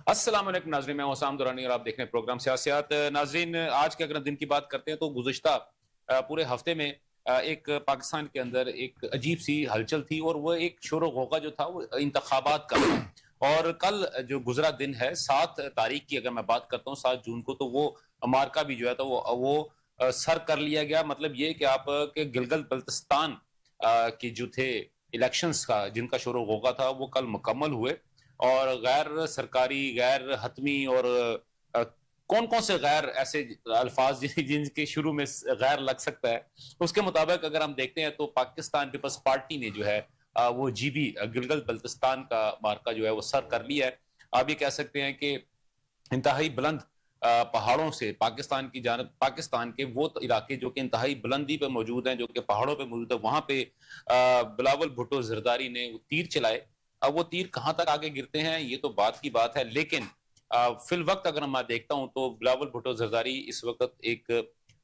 السلام علیکم ناظرین، میں حسام دورانی اور آپ دیکھ رہے ہیں پروگرام سیاسیات۔ ناظرین، آج کے اگر دن کی بات کرتے ہیں تو گزشتہ پورے ہفتے میں ایک پاکستان کے اندر ایک عجیب سی ہلچل تھی، اور وہ ایک شور و غوغا جو تھا وہ انتخابات کا تھا۔ اور کل جو گزرا دن ہے 7 تاریخ کی، اگر میں بات کرتا ہوں 7 جون کو، تو وہ مارکا بھی جو ہے تو وہ سر کر لیا گیا۔ مطلب یہ کہ آپ کے گلگت بلتستان کی جو تھے الیکشنز کا جن کا شور و غوغا تھا وہ کل مکمل ہوئے، اور غیر سرکاری، غیر حتمی اور کون کون سے غیر ایسے الفاظ جن کے شروع میں غیر لگ سکتا ہے، اس کے مطابق اگر ہم دیکھتے ہیں تو پاکستان پیپلز پارٹی نے جو ہے وہ جی بی گلگت بلتستان کا مارکا جو ہے وہ سر کر لیا ہے۔ آپ یہ کہہ سکتے ہیں کہ انتہائی بلند پہاڑوں سے پاکستان کی جانب، پاکستان کے وہ علاقے جو کہ انتہائی بلندی پہ موجود ہیں، جو کہ پہاڑوں پہ موجود ہیں، وہاں پہ بلاول بھٹو زرداری نے تیر چلائے۔ اب وہ تیر کہاں تک آگے گرتے ہیں یہ تو بات کی بات ہے، لیکن فی الوقت اگر میں دیکھتا ہوں تو بلاول بھٹو زرداری اس وقت ایک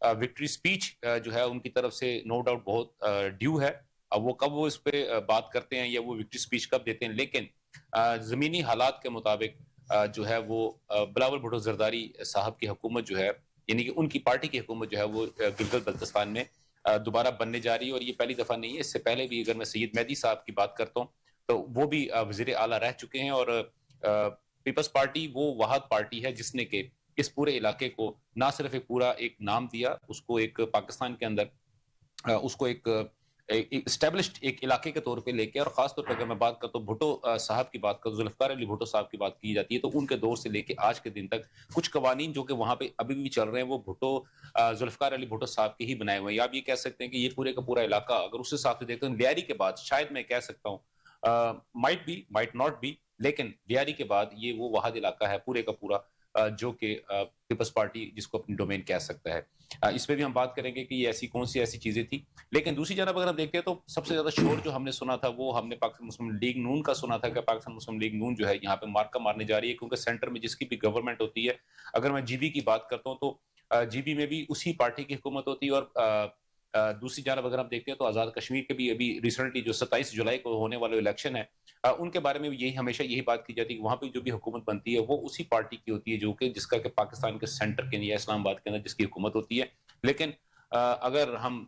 وکٹری سپیچ جو ہے ان کی طرف سے نو ڈاؤٹ بہت ڈیو ہے۔ اب وہ کب وہ اس پہ بات کرتے ہیں یا وہ وکٹری سپیچ کب دیتے ہیں، لیکن زمینی حالات کے مطابق جو ہے وہ بلاول بھٹو زرداری صاحب کی حکومت جو ہے، یعنی کہ ان کی پارٹی کی حکومت جو ہے وہ گلگت بلتستان میں دوبارہ بننے جا رہی ہے۔ اور یہ پہلی دفعہ نہیں ہے، اس سے پہلے بھی اگر میں سید مہدی صاحب کی بات کرتا ہوں تو وہ بھی وزیر اعلیٰ رہ چکے ہیں، اور پیپلز پارٹی وہ واحد پارٹی ہے جس نے کہ اس پورے علاقے کو نہ صرف ایک پورا ایک نام دیا، اس کو ایک پاکستان کے اندر اس کو ایک اسٹیبلشڈ ایک علاقے کے طور پہ لے کے، اور خاص طور پہ اگر میں بات کرتا ہوں بھٹو صاحب کی بات کروں، ذوالفقار علی بھٹو صاحب کی بات کی جاتی ہے تو ان کے دور سے لے کے آج کے دن تک کچھ قوانین جو کہ وہاں پہ ابھی بھی چل رہے ہیں وہ ذوالفقار علی بھٹو صاحب کے ہی بنائے ہوئے ہیں۔ آپ یہ کہہ سکتے ہیں کہ یہ پورے کا پورا علاقہ اگر اس حساب سے دیکھتے ہیں لیاری کے بعد، شاید میں کہہ سکتا ہوں might be might not be, لیکن لیاری کے بعد یہ وہ واحد علاقہ ہے پورے کا پورا جو کہ پیپلز پارٹی جس کو اپنی ڈومین کہہ سکتا ہے۔ اس پہ بھی ہم بات کریں گے کہ یہ ایسی کون سی ایسی چیزیں تھی۔ لیکن دوسری جانب اگر ہم دیکھتے ہیں تو سب سے زیادہ شور جو ہم نے سنا تھا وہ ہم نے پاکستان مسلم لیگ نون کا سنا تھا، کہ پاکستان مسلم لیگ نون جو ہے یہاں پہ مارکا مارنے جا رہی ہے، کیونکہ سینٹر میں جس کی بھی گورنمنٹ ہوتی ہے، اگر میں جی بی کی بات کرتا ہوں تو جی بی میں بھی اسی پارٹی کی حکومت ہوتی ہے، اور دوسری جانب اگر ہم دیکھتے ہیں تو آزاد کشمیر کے بھی ابھی ریسنٹلی جو 27 جولائی کو ہونے والے الیکشن ہے ان کے بارے میں بھی یہی ہمیشہ یہی بات کی جاتی ہے کہ وہاں پہ جو بھی حکومت بنتی ہے وہ اسی پارٹی کی ہوتی ہے جو کہ جس کا کہ پاکستان کے سینٹر کے یا اسلام آباد کے اندر جس کی حکومت ہوتی ہے۔ لیکن اگر ہم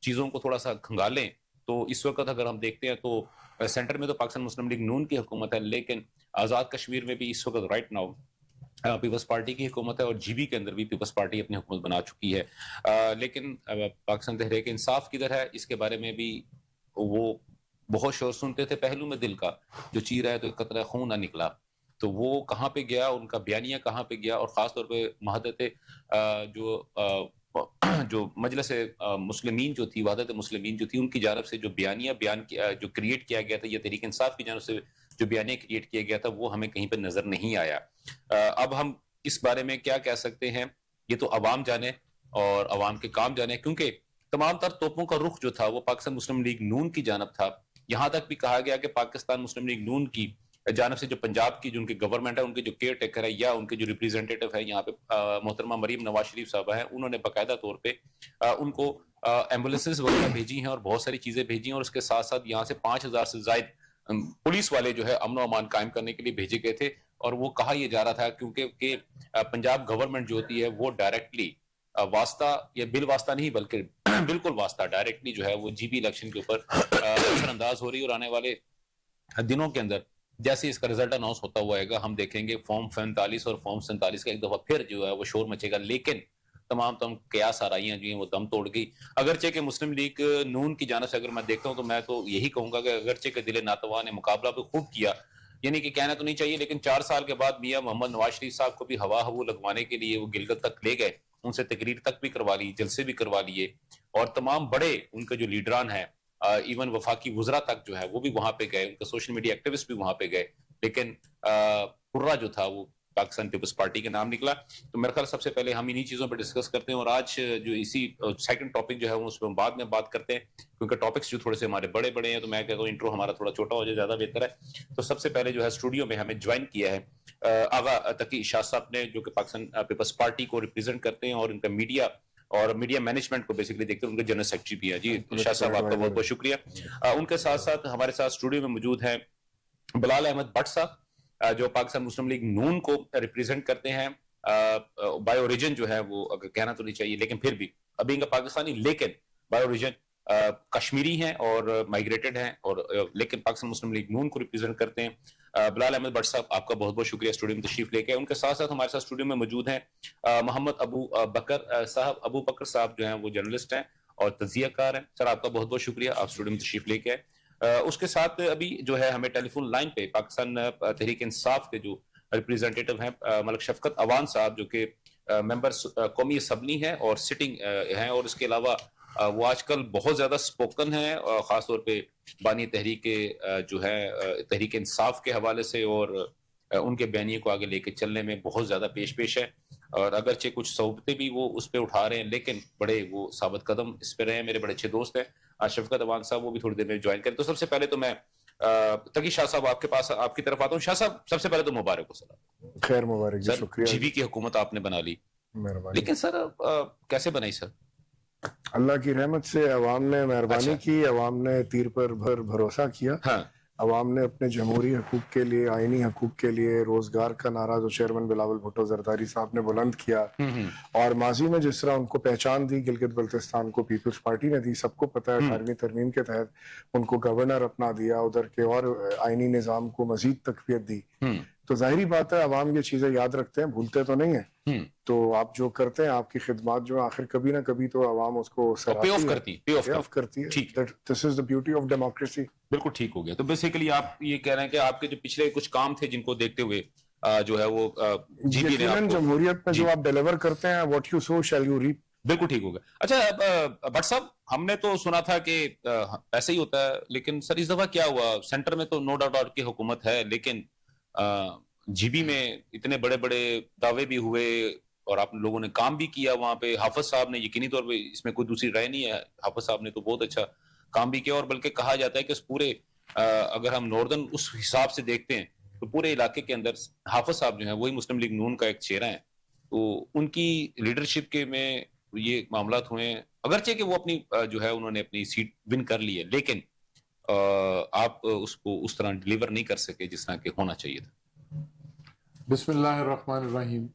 چیزوں کو تھوڑا سا کھنگالیں تو اس وقت اگر ہم دیکھتے ہیں تو سینٹر میں تو پاکستان مسلم لیگ نون کی حکومت ہے، لیکن آزاد کشمیر میں بھی اس وقت رائٹ ناؤ پیپلز پارٹی کی حکومت ہے، اور جی بی کے اندر بھی پیپلز پارٹی اپنی حکومت بنا چکی ہے۔ لیکن پاکستان تحریک انصاف کدھر ہے، اس کے بارے میں بھی وہ بہت شور سنتے تھے پہلو میں دل کا جو چیرا ہے تو ایک قطرہ خون نہ نکلا، تو وہ کہاں پہ گیا، ان کا بیانیہ کہاں پہ گیا، اور خاص طور پہ وحدت جو مجلس مسلمین جو تھی، وحدت مسلمین جو تھی، ان کی جانب سے جو بیانیہ جو کریٹ کیا گیا تھا، یا تحریک انصاف کی جانب سے جو بیانیہ کریٹ کیا گیا تھا وہ ہمیں کہیں پہ نظر نہیں آیا۔ اب ہم اس بارے میں کیا کہہ سکتے ہیں، یہ تو عوام جانے اور عوام کے کام جانے، کیونکہ تمام تر توپوں کا رخ جو تھا وہ پاکستان مسلم لیگ نون کی جانب تھا۔ یہاں تک بھی کہا گیا کہ پاکستان مسلم لیگ نون کی جانب سے جو پنجاب کی جو ان کی گورنمنٹ ہے، ان کے جو کیئر ٹیکر ہے یا ان کے جو ریپریزنٹیٹو ہے یہاں پہ محترمہ مریم نواز شریف صاحبہ ہیں، انہوں نے باقاعدہ طور پہ ان کو ایمبولینسز وغیرہ بھیجی ہیں اور بہت ساری چیزیں بھیجی ہیں، اور اس کے ساتھ ساتھ یہاں سے 5000 سے زائد پولیس والے جو ہے امن و امان قائم کرنے کے لیے بھیجے گئے تھے۔ اور وہ کہا یہ جا رہا تھا کیونکہ پنجاب گورنمنٹ جو ہوتی ہے وہ ڈائریکٹلی واسطہ یا بل واسطہ نہیں بلکہ بالکل واسطہ ڈائریکٹلی جو ہے وہ جی بی الیکشن کے اوپر اثر انداز ہو رہی ہے، اور آنے والے دنوں کے اندر جیسے اس کا رزلٹ اناؤنس ہوتا ہوا آئے گا ہم دیکھیں گے فارم 45 اور فارم 47 کا ایک دفعہ پھر جو ہے وہ شور مچے گا، لیکن تمام قیاس آرائیاں جو ہیں وہ دم توڑ گئی۔ اگرچہ کہ مسلم لیگ نون کی جانب سے اگر میں دیکھتا ہوں تو میں تو یہی کہوں گا کہ اگرچہ کہ دل ناتواں نے مقابلہ بھی خوب کیا، یعنی کہ کہنا تو نہیں چاہیے، لیکن 4 سال کے بعد میاں محمد نواز شریف صاحب کو بھی ہوا لگوانے کے لیے وہ گلگت تک لے گئے، ان سے تقریر تک بھی کروا لی، جلسے بھی کروا لیے، اور تمام بڑے ان کے جو لیڈران ہیں ایون وفاقی وزراء تک جو ہے وہ بھی وہاں پہ گئے، ان کے سوشل میڈیا ایکٹیوسٹ بھی وہاں پہ گئے، لیکن پورا جو تھا وہ پاکستان پیپلز پارٹی کا نام نکلا۔ تو میرے خیال سب سے پہلے ہم انہی چیزوں پہ ڈسکس کرتے ہیں، اور آج جو اسی سیکنڈ ٹاپک جو ہے اس پہ بعد میں بات کرتے ہیں، کیونکہ ٹاپکس جو تھوڑے سے ہمارے بڑے بڑے ہیں تو میں کہتا ہوں انٹرو ہمارا تھوڑا چھوٹا ہو جائے زیادہ بہتر ہے۔ تو سب سے پہلے جو ہے اسٹوڈیو میں ہمیں جوائن کیا ہے آغا تقی شاہ صاحب نے، جو کہ پاکستان پیپلز پارٹی کو ریپرزینٹ کرتے ہیں اور ان کا میڈیا اور میڈیا مینجمنٹ کو بیسیکلی دیکھتے ہیں، ان کے جنرل سیکرٹری بھی ہیں۔ جی شاہ صاحب آپ کا بہت بہت شکریہ۔ ان کے ساتھ ساتھ ہمارے ساتھ اسٹوڈیو میں موجود ہیں بلال احمد بٹ صاحب، جو پاکستان مسلم لیگ نون کو ریپرزینٹ کرتے ہیں. بائی اوریجن جو ہے وہ اگر کہنا تو نہیں چاہیے لیکن پھر بھی ابھی ان کا پاکستانی لیکن بائی اوریجن کشمیری ہیں اور مائگریٹڈ ہیں اور لیکن پاکستان مسلم لیگ نون کو ریپرزینٹ کرتے ہیں. بلال احمد بٹ صاحب آپ کا بہت بہت شکریہ اسٹوڈیو میں تشریف لے کے. ان کے ساتھ ساتھ ہمارے ساتھ اسٹوڈیو میں موجود ہیں محمد ابو بکر صاحب. ابو بکر صاحب جو ہیں وہ جرنلسٹ ہیں اور تجزیہ کار ہیں. سر آپ کا بہت بہت شکریہ آپ اسٹوڈیو میں تشریف لے کے آئے. اس کے ساتھ ابھی جو ہے ہمیں ٹیلی فون لائن پہ پاکستان تحریک انصاف کے جو ریپرزینٹیٹو ہیں ملک شفقت اوان صاحب جو کہ ممبر قومی اسمبلی ہیں اور سٹنگ ہیں اور اس کے علاوہ وہ آج کل بہت زیادہ سپوکن ہیں خاص طور پہ بانی تحریک جو ہے تحریک انصاف کے حوالے سے اور ان کے بیانیے کو آگے لے کے چلنے میں بہت زیادہ پیش ہے اور اگرچہ کچھ صحبتیں بھی وہ اس پہ اٹھا رہے ہیں لیکن بڑے وہ ثابت قدم اس پہ رہے ہیں. میرے بڑے اچھے دوست ہیں شفقت اوان صاحب وہ بھی تھوڑی دیر میں جوائن کریں. تو سب سے پہلے تو میں تقی شاہ صاحب آپ کے پاس آپ کی طرف آتا ہوں. شاہ صاحب سب سے پہلے تو مبارک ہو سلام. خیر مبارک جی, شکریہ. جی بی کی حکومت آپ نے بنا لی لیکن سر کیسے بنائی سر؟ اللہ کی رحمت سے عوام نے مہربانی کی, عوام نے تیر پر بھروسہ کیا. عوام نے اپنے جمہوری حقوق کے لیے, آئینی حقوق کے لیے روزگار کا نعرہ جو چیئرمین بلاول بھٹو زرداری صاحب نے بلند کیا اور ماضی میں جس طرح ان کو پہچان دی گلگت بلتستان کو پیپلز پارٹی نے دی, سب کو پتہ ہے 18ویں ترمیم کے تحت ان کو گورنر اپنا دیا, ادھر کے اور آئینی نظام کو مزید تقویت دی. تو ظاہری بات ہے عوام یہ چیزیں یاد رکھتے ہیں, بھولتے تو نہیں ہیں. تو آپ جو کرتے ہیں آپ کی خدمات جو آخر کبھی نہ کبھی تو عوام اس کو پے آف کرتی ہے. دس از دی بیوٹی آف ڈیموکریسی. بالکل ٹھیک ہو گیا. تو بیسیکلی آپ یہ کہہ رہے ہیں کہ آپ کے جو پچھلے کچھ کام تھے جن کو دیکھتے ہوئے جو ہے وہ یقیناً جمہوریت میں جو آپ ڈیلیور کرتے ہیں what you sow shall you reap. بالکل ٹھیک ہوگا. اچھا بٹ صاحب ہم نے تو سنا تھا کہ ایسے ہی ہوتا ہے لیکن سر اس دفعہ کیا ہوا؟ سینٹر میں تو نو ڈاؤٹ کی حکومت ہے لیکن جی بی میں اتنے بڑے بڑے دعوے بھی ہوئے اور آپ لوگوں نے کام بھی کیا وہاں پہ. حافظ صاحب نے یقینی طور پہ اس میں کوئی دوسری رائے نہیں ہے, حافظ صاحب نے تو بہت اچھا کام بھی کیا اور بلکہ کہا جاتا ہے کہ اس پورے اگر ہم ناردرن اس حساب سے دیکھتے ہیں تو پورے علاقے کے اندر حافظ صاحب جو ہیں وہی مسلم لیگ نون کا ایک چہرہ ہیں. تو ان کی لیڈرشپ کے میں یہ معاملات ہوئے ہیں اگرچہ کہ وہ اپنی جو ہے انہوں نے اپنی سیٹ ون کر لی ہے لیکن آپ اس کو اس طرح ڈیلیور نہیں کر سکے جس طرح کہ ہونا چاہیے تھا. بسم اللہ الرحمن الرحیم.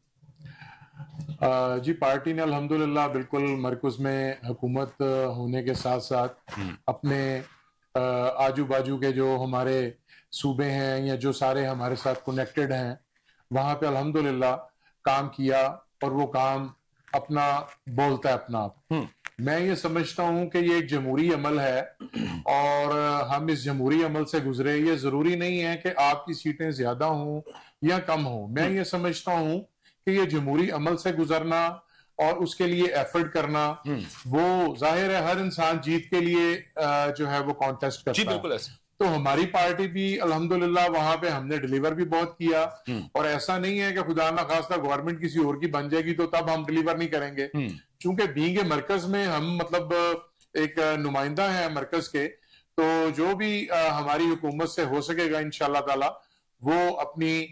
جی پارٹی نے الحمدللہ بالکل مرکز میں حکومت ہونے کے ساتھ ساتھ اپنے آجو باجو کے جو ہمارے صوبے ہیں یا جو سارے ہمارے ساتھ کنیکٹڈ ہیں وہاں پہ الحمدللہ کام کیا اور وہ کام اپنا بولتا ہے اپنا آپ. میں یہ سمجھتا ہوں کہ یہ ایک جمہوری عمل ہے اور ہم اس جمہوری عمل سے گزرے. یہ ضروری نہیں ہے کہ آپ کی سیٹیں زیادہ ہوں یا کم ہوں. میں یہ سمجھتا ہوں کہ یہ جمہوری عمل سے گزرنا اور اس کے لیے ایفرٹ کرنا وہ ظاہر ہے ہر انسان جیت کے لیے جو ہے وہ کانٹیسٹ کرتا ہے. تو ہماری پارٹی بھی الحمدللہ وہاں پہ ہم نے ڈیلیور بھی بہت کیا اور ایسا نہیں ہے کہ خدا نہ خواستہ گورنمنٹ کسی اور کی بن جائے گی تو تب ہم ڈیلیور نہیں کریں گے. چونکہ بینگ مرکز میں ہم مطلب ایک نمائندہ ہیں مرکز کے, تو جو بھی ہماری حکومت سے ہو سکے گا انشاءاللہ تعالی وہ اپنی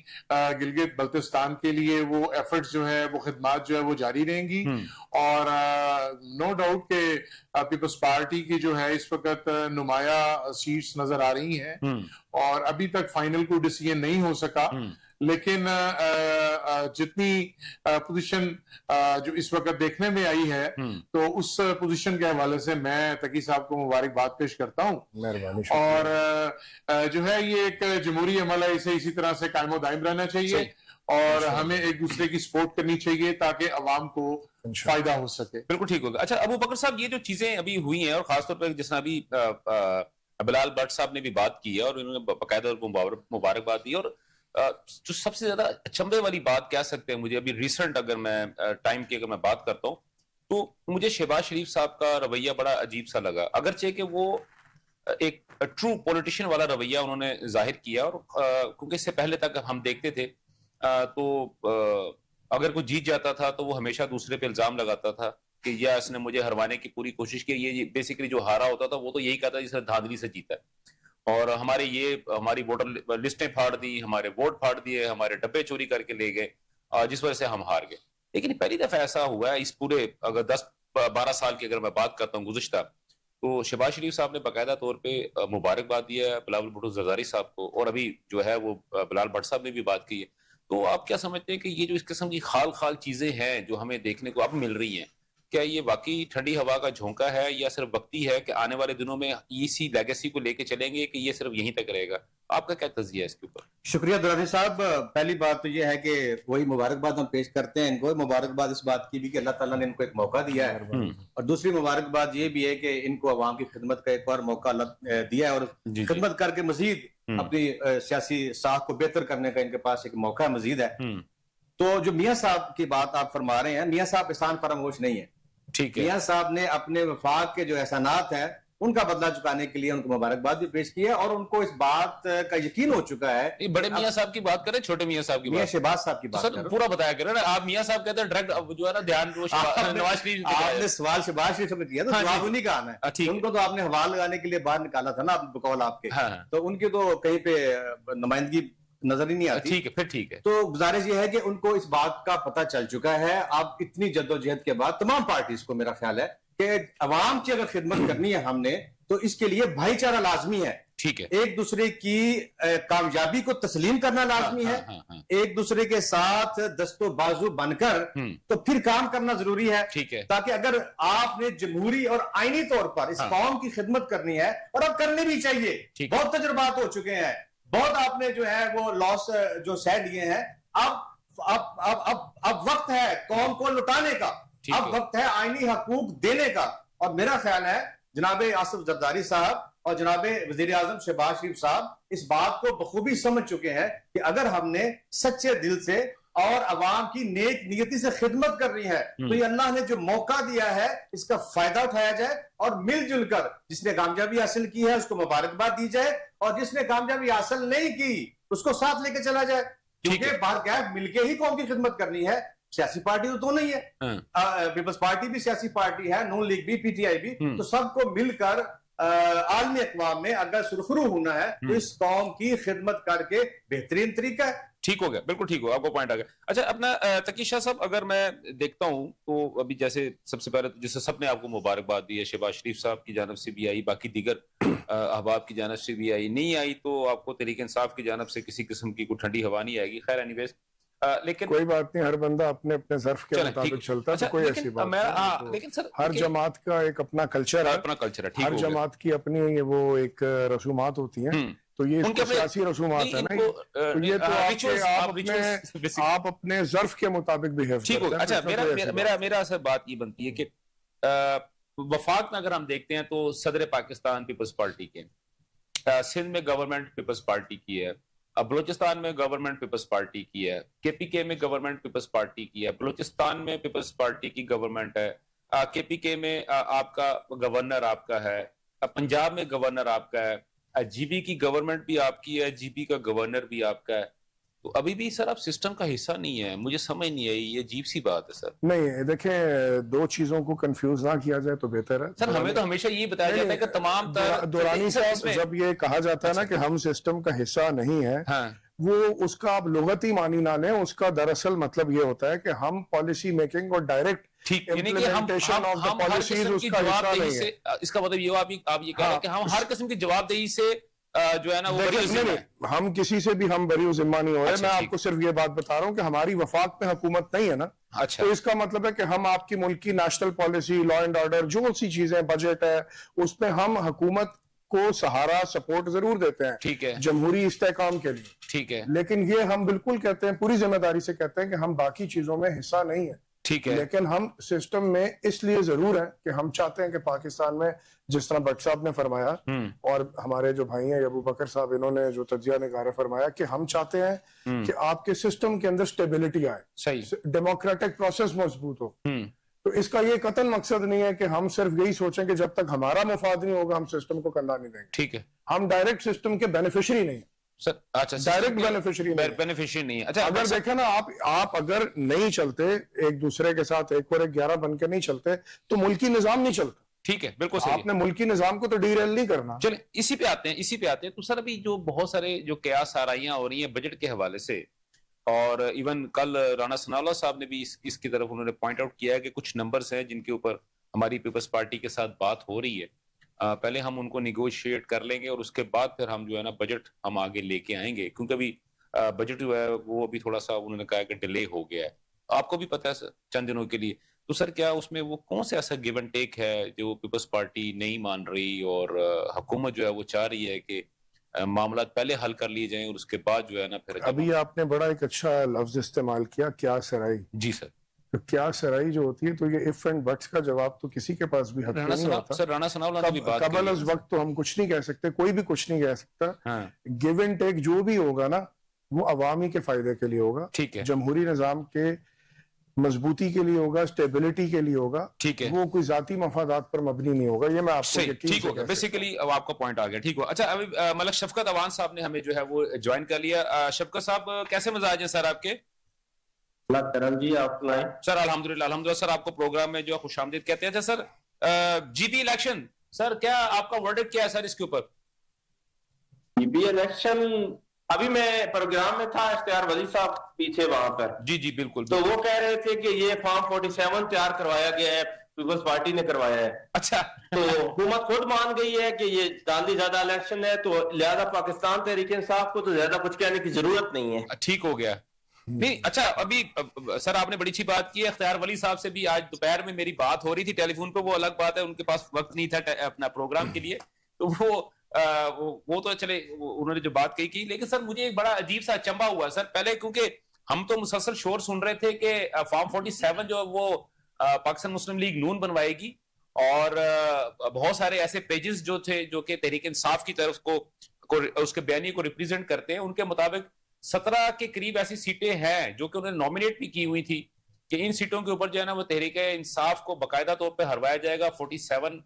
گلگت بلتستان کے لیے وہ ایفرٹس جو ہے وہ خدمات جو ہے وہ جاری رہیں گی. اور نو ڈاؤٹ کہ پیپلز پارٹی کی جو ہے اس وقت نمایاں سیٹس نظر آ رہی ہیں اور ابھی تک فائنل کوئی ڈیسیژن نہیں ہو سکا لیکن جتنی پوزیشن جو اس وقت دیکھنے میں آئی ہے تو اس پوزیشن کے حوالے سے میں تقی صاحب کو مبارکباد پیش کرتا ہوں. اور جو ہے یہ ایک جمہوری عمل ہے, اسے اسی طرح سے قائم و دائم رہنا چاہیے اور ہمیں ایک دوسرے کی سپورٹ کرنی چاہیے تاکہ عوام کو فائدہ ہو سکے. بالکل ٹھیک ہوگا. اچھا ابو بکر صاحب یہ جو چیزیں ابھی ہوئی ہیں اور خاص طور پر جس طرح ابھی بلال بٹ صاحب نے بھی بات کی ہے اور انہوں نے باقاعدہ مبارکباد دی, اور جو سب سے زیادہ اچنبھے والی بات کہہ سکتے ہیں مجھے ابھی ریسنٹ اگر میں ٹائم کی اگر میں بات کرتا ہوں تو مجھے شہباز شریف صاحب کا رویہ بڑا عجیب سا لگا. اگرچہ کہ وہ ایک ٹرو پولیٹیشین والا رویہ انہوں نے ظاہر کیا اور کیونکہ اس سے پہلے تک ہم دیکھتے تھے تو اگر کوئی جیت جاتا تھا تو وہ ہمیشہ دوسرے پہ الزام لگاتا تھا کہ یا اس نے مجھے ہروانے کی پوری کوشش کی. یہ بیسیکلی جو ہارا ہوتا تھا وہ تو یہی کہتا جس نے دھاندلی سے جیتا ہے اور ہماری ووٹر لسٹیں پھاڑ دی, ہمارے ووٹ پھاڑ دیے, ہمارے ڈبے چوری کر کے لے گئے جس وجہ سے ہم ہار گئے. لیکن پہلی دفعہ ایسا ہوا ہے اس پورے اگر 10-12 سال کی اگر میں بات کرتا ہوں گزشتہ تو شہباز شریف صاحب نے باقاعدہ طور پہ مبارکباد دیا ہے بلاول بھٹو زرداری صاحب کو، اور ابھی جو ہے وہ بلال بھٹ صاحب نے بھی بات کی ہے. تو آپ کیا سمجھتے ہیں کہ یہ جو اس قسم کی خال خال چیزیں ہیں جو ہمیں دیکھنے کو اب مل رہی ہیں، کیا یہ واقعی ٹھنڈی ہوا کا جھونکا ہے یا صرف وقتی ہے کہ آنے والے دنوں میں اسی لیگیسی کو لے کے چلیں گے کہ یہ صرف یہیں تک رہے گا؟ آپ کا کیا تجزیہ ہے اس کے اوپر؟ شکریہ درانی صاحب. پہلی بات تو یہ ہے کہ وہی مبارکباد ہم پیش کرتے ہیں ان کو. مبارکباد اس بات کی بھی کہ اللہ تعالیٰ نے ان کو ایک موقع دیا ہے، اور دوسری مبارکباد یہ بھی ہے کہ ان کو عوام کی خدمت کا ایک اور موقع دیا ہے، اور خدمت کر کے مزید اپنی سیاسی ساکھ کو بہتر کرنے کا ان کے پاس ایک موقع مزید ہے. تو جو میاں صاحب کی بات آپ فرما رہے ہیں، میاں صاحب احسان فراموش نہیں ہے. ٹھیک ہے، میاں صاحب نے اپنے وفاق کے جو احسانات ہیں ان کا بدلہ چکانے کے لیے ان کو مبارکباد بھی پیش کی ہے، اور ان کو اس بات کا یقین ہو چکا ہے. بڑے میاں صاحب کی بات کریں، چھوٹے میاں صاحب کی میاں بات؟ شہباز صاحب کی بات سر پورا بتایا کریں نا. آپ میاں صاحب کہتے ہیں ڈائریکٹ جو ہے نا دھیان نواز شریف. آپ نے سوال شہباز شریف سے کیا تو جواب انہیں کا آنا ہے. ان کو تو آپ نے حوال لگانے کے لیے باہر نکالا تھا نا بقول آپ کے، تو ان کی تو کہیں پہ نمائندگی نظر ہی نہیں آتی. ٹھیک ہے، پھر ٹھیک ہے. تو گزارش یہ ہے کہ ان کو اس بات کا پتہ چل چکا ہے اب اتنی جدوجہد کے بعد تمام پارٹیز کو، میرا خیال ہے کہ عوام کی اگر خدمت کرنی ہے ہم نے تو اس کے لیے بھائی چارہ لازمی ہے. ٹھیک ہے، ایک دوسرے کی کامیابی کو تسلیم کرنا لازمی ہے، ایک دوسرے کے ساتھ دست و بازو بن کر تو پھر کام کرنا ضروری ہے. ٹھیک ہے، تاکہ اگر آپ نے جمہوری اور آئینی طور پر اس قوم کی خدمت کرنی ہے، اور اب کرنی بھی چاہیے، بہت تجربات ہو چکے ہیں، بہت آپ نے جو ہے وہ لاس جو سہ لیے ہیں، اب وقت ہے قوم کو لٹانے کا، اب وقت ہے آئینی حقوق دینے کا. اور میرا خیال ہے جناب آصف زرداری صاحب اور جناب وزیر اعظم شہباز شریف صاحب اس بات کو بخوبی سمجھ چکے ہیں کہ اگر ہم نے سچے دل سے اور عوام کی نیک نیتی سے خدمت کرنی ہے تو یہ اللہ نے جو موقع دیا ہے اس کا فائدہ اٹھایا جائے، اور مل جل کر جس نے کامیابی حاصل کی ہے اس کو مبارکباد دی جائے، اور جس نے کامیابی حاصل نہیں کی اس کو ساتھ لے کے چلا جائے. کیونکہ باہر مل کے ہی قوم کی خدمت کرنی ہے. سیاسی پارٹی تو نہیں ہے، پیپلز پارٹی بھی سیاسی پارٹی ہے، نون لیگ بھی، پی ٹی آئی بھی، تو سب کو مل کر عالمی اقوام میں اگر سرخرو ہونا ہے تو اس قوم کی خدمت کر کے بہترین طریقہ ہے. ٹھیک ہو گیا، بالکل ٹھیک ہو، آپ کو پوائنٹ آ گیا. اچھا اپنا تقی شاہ صاحب، اگر میں دیکھتا ہوں تو ابھی جیسے سب سے پہلے جیسے سب نے آپ کو مبارکباد دی ہے، شہباز شریف صاحب کی جانب سے بھی آئی، باقی دیگر احباب کی جانب سے بھی آئی، نہیں آئی تو آپ کو تحریک انصاف کی جانب سے کسی قسم کی کوئی ٹھنڈی ہوا نہیں آئے گی. خیر اینی ویز، لیکن کوئی بات نہیں، ہر بندہ اپنے اپنے ظرف کے مطابق چلتا ہے، کوئی ایسی بات نہیں. لیکن سر ہر جماعت کا ایک اپنا کلچر ہے، اپنا کلچر ہے، ہر جماعت کی اپنی وہ ایک رسومات ہوتی ہیں، تو یہ سیاسی رسومات ہے نا، تو یہ تو آپ اپنے ظرف کے مطابق بہیو کرتے ہیں. اچھا میرا سر بات یہ بنتی ہے کہ وفاق میں اگر ہم دیکھتے ہیں تو صدر پاکستان پیپلز پارٹی کے، سندھ میں گورنمنٹ پیپلز پارٹی کی ہے، بلوچستان میں گورنمنٹ پیپلز پارٹی کی ہے، کے پی کے میں گورنمنٹ پیپلز پارٹی کی ہے، بلوچستان میں پیپلز پارٹی کی گورنمنٹ ہے، کے پی کے میں آپ کا گورنر آپ کا ہے، پنجاب میں گورنر آپ کا ہے، جی بی کی گورنمنٹ بھی آپ کی ہے، جی بی کا گورنر بھی آپ کا ہے. تو ابھی بھی سر آپ سسٹم کا حصہ نہیں ہے، مجھے سمجھ نہیں آئی، یہ عجیب سی بات ہے سر. نہیں دیکھیں، دو چیزوں کو کنفیوز نہ کیا جائے تو بہتر ہے. سر ہمیں تو ہمیشہ یہ بتایا جاتا ہے کہ تمام دورانی صاحب جب یہ کہا جاتا ہے نا کہ ہم سسٹم کا حصہ نہیں ہے، وہ اس کا آپ لغتی معنی نہ لیں، اس کا دراصل مطلب یہ ہوتا ہے کہ ہم پالیسی میکنگ اور direct implementation of the policies اس کا حصہ نہیں ہے. اس کا مطلب یہ آپ یہ کہہ رہے ہیں کہ ہم ہر قسم کی جواب دہی سے جو ہے نا وہ ہم کسی سے بھی ہم بری و ذمہ نہیں ہو رہے. میں آپ کو صرف یہ بات بتا رہا ہوں کہ ہماری وفاق میں حکومت نہیں ہے نا، تو اس کا مطلب ہے کہ ہم آپ کی ملک کی national policy, law and order, جو سی چیزیں، بجٹ ہے، اس میں ہم حکومت کو سہارا سپورٹ ضرور دیتے ہیں، ٹھیک ہے، جمہوری استحکام کے لیے، ٹھیک ہے، لیکن یہ ہم بالکل کہتے ہیں، پوری ذمہ داری سے کہتے ہیں کہ ہم باقی چیزوں میں حصہ نہیں ہے. ٹھیک ہے، لیکن ہم سسٹم میں اس لیے ضرور ہیں کہ ہم چاہتے ہیں کہ پاکستان میں جس طرح بٹ صاحب نے فرمایا اور ہمارے جو بھائی ہیں ابو بکر صاحب، انہوں نے جو تجزیہ نگار فرمایا کہ ہم چاہتے ہیں کہ آپ کے سسٹم کے اندر سٹیبلٹی آئے، صحیح، ڈیموکریٹک پروسیس مضبوط ہو. تو اس کا یہ قطعاً مقصد نہیں ہے کہ ہم صرف یہی سوچیں کہ جب تک ہمارا مفاد نہیں ہوگا ہم سسٹم کو کندھا نہیں دیں گے. ٹھیک ہے، ہم ڈائریکٹ سسٹم کے بینیفیشری نہیں ہیں. ڈائریکٹ بینیفیشری نہیں ہے. اچھا اگر دیکھیں نا، آپ اگر نہیں چلتے ایک دوسرے کے ساتھ ایک اور ایک 11 بن کے نہیں چلتے تو ملکی نظام نہیں چلتا. ٹھیک ہے، بالکل صحیح. آپ نے ملکی نظام کو تو ڈی ریل نہیں کرنا. چلیں اسی پہ آتے ہیں. تو سر ابھی جو بہت سارے جو قیاس آرائیاں ہو رہی ہیں بجٹ کے حوالے سے، اور ایون کل رانا ثناء اللہ صاحب نے بھی اس کی طرف انہوں نے پوائنٹ آؤٹ کیا ہے کہ کچھ نمبرز ہیں جن کے اوپر ہماری پیپلز پارٹی کے ساتھ بات ہو رہی ہے. پہلے ہم ان کو نیگوشیٹ کر لیں گے اور اس کے بعد پھر ہم جو ہے نا بجٹ ہم آگے لے کے آئیں گے, کیونکہ ابھی بجٹ جو ہے وہ ابھی تھوڑا سا انہوں نے کہا کہ ڈیلے ہو گیا ہے, آپ کو بھی پتہ ہے چند دنوں کے لیے. تو سر کیا اس میں وہ کون سے ایسا گیو اینڈ ٹیک ہے جو پیپلز پارٹی نہیں مان رہی اور حکومت جو ہے وہ چاہ رہی ہے کہ معاملات پہلے حل کر لیے جائیں اور اس کے بعد جو ہے نا پھر. ابھی آپ نے بڑا ایک اچھا لفظ استعمال کیا, کیا سرائی. جی سر, تو کیا سرائی جو ہوتی ہے تو یہ اف اینڈ بٹس کا جواب تو کسی کے پاس بھی حق نہیں ہوتا. سر رانا ثناء اللہ نے بھی بات قبل از وقت تو ہم کچھ نہیں کہہ سکتے, کوئی بھی کچھ نہیں کہہ سکتا. گیو اینڈ ٹیک جو بھی ہوگا نا وہ عوامی کے فائدے کے لیے ہوگا, ٹھیک ہے, جمہوری نظام کے مضبوطی کے لیے ہوگا, اسٹیبلٹی کے لیے ہوگا, ٹھیک ہے, وہ کوئی ذاتی مفادات پر مبنی نہیں ہوگا. یہ میں آپ کو ٹھیک ہو گیا, بیسیکلی اب آپ کا پوائنٹ آ گیا, ٹھیک ہو. اچھا ابھی ملک شفقت اوان صاحب نے ہمیں جو ہے وہ جوائن کر لیا. شفقت صاحب کیسے مزاج ہیں سر آپ کے؟ اللہ کرم جی, آپ سنائیں. سر الحمدللہ سر, آپ کو پروگرام میں جو خوش آمدید کہتے ہیں. سر جی بی الیکشن, سر کیا آپ کا ورڈکٹ کیا ہے سر اس کے اوپر؟ جی بی الیکشن, ابھی میں پروگرام میں تھا, اختیار ولی صاحب پیچھے وہاں پر. جی جی بالکل. تو وہ کہہ رہے تھے کہ یہ فارم 47 تیار کروایا گیا ہے, پیپلز پارٹی نے کروایا ہے. اچھا, تو حکومت خود مان گئی ہے کہ یہ داندی زیادہ الیکشن ہے, تو لہذا پاکستان تحریک انصاف کو تو زیادہ کچھ کہنے کی ضرورت نہیں ہے. ٹھیک ہو گیا. نہیں اچھا, ابھی سر آپ نے بڑی اچھی بات کی ہے. اختیار ولی صاحب سے بھی آج دوپہر میں میری بات ہو رہی تھی ٹیلی فون پہ, وہ الگ بات ہے, ان کے پاس وقت نہیں تھا اپنا پروگرام کے لیے, تو وہ تو چلے انہوں نے جو بات کہی کی. لیکن سر مجھے ایک بڑا عجیب سا اچنبھا ہوا سر, پہلے کیونکہ ہم تو مسلسل شور سن رہے تھے کہ فارم 47 جو وہ پاکستان مسلم لیگ نون بنوائے گی, اور بہت سارے ایسے پیجز جو تھے جو کہ تحریک انصاف کی طرف کو اس کے بیانیے کو ریپریزنٹ کرتے ہیں, ان کے مطابق 17 کے قریب ایسی سیٹیں ہیں جو کہ انہوں نے نومینیٹ بھی کی ہوئی تھی کہ ان سیٹوں کے اوپر جو ہے نا وہ تحریک انصاف کو باقاعدہ طور پہ ہروایا جائے گا, 47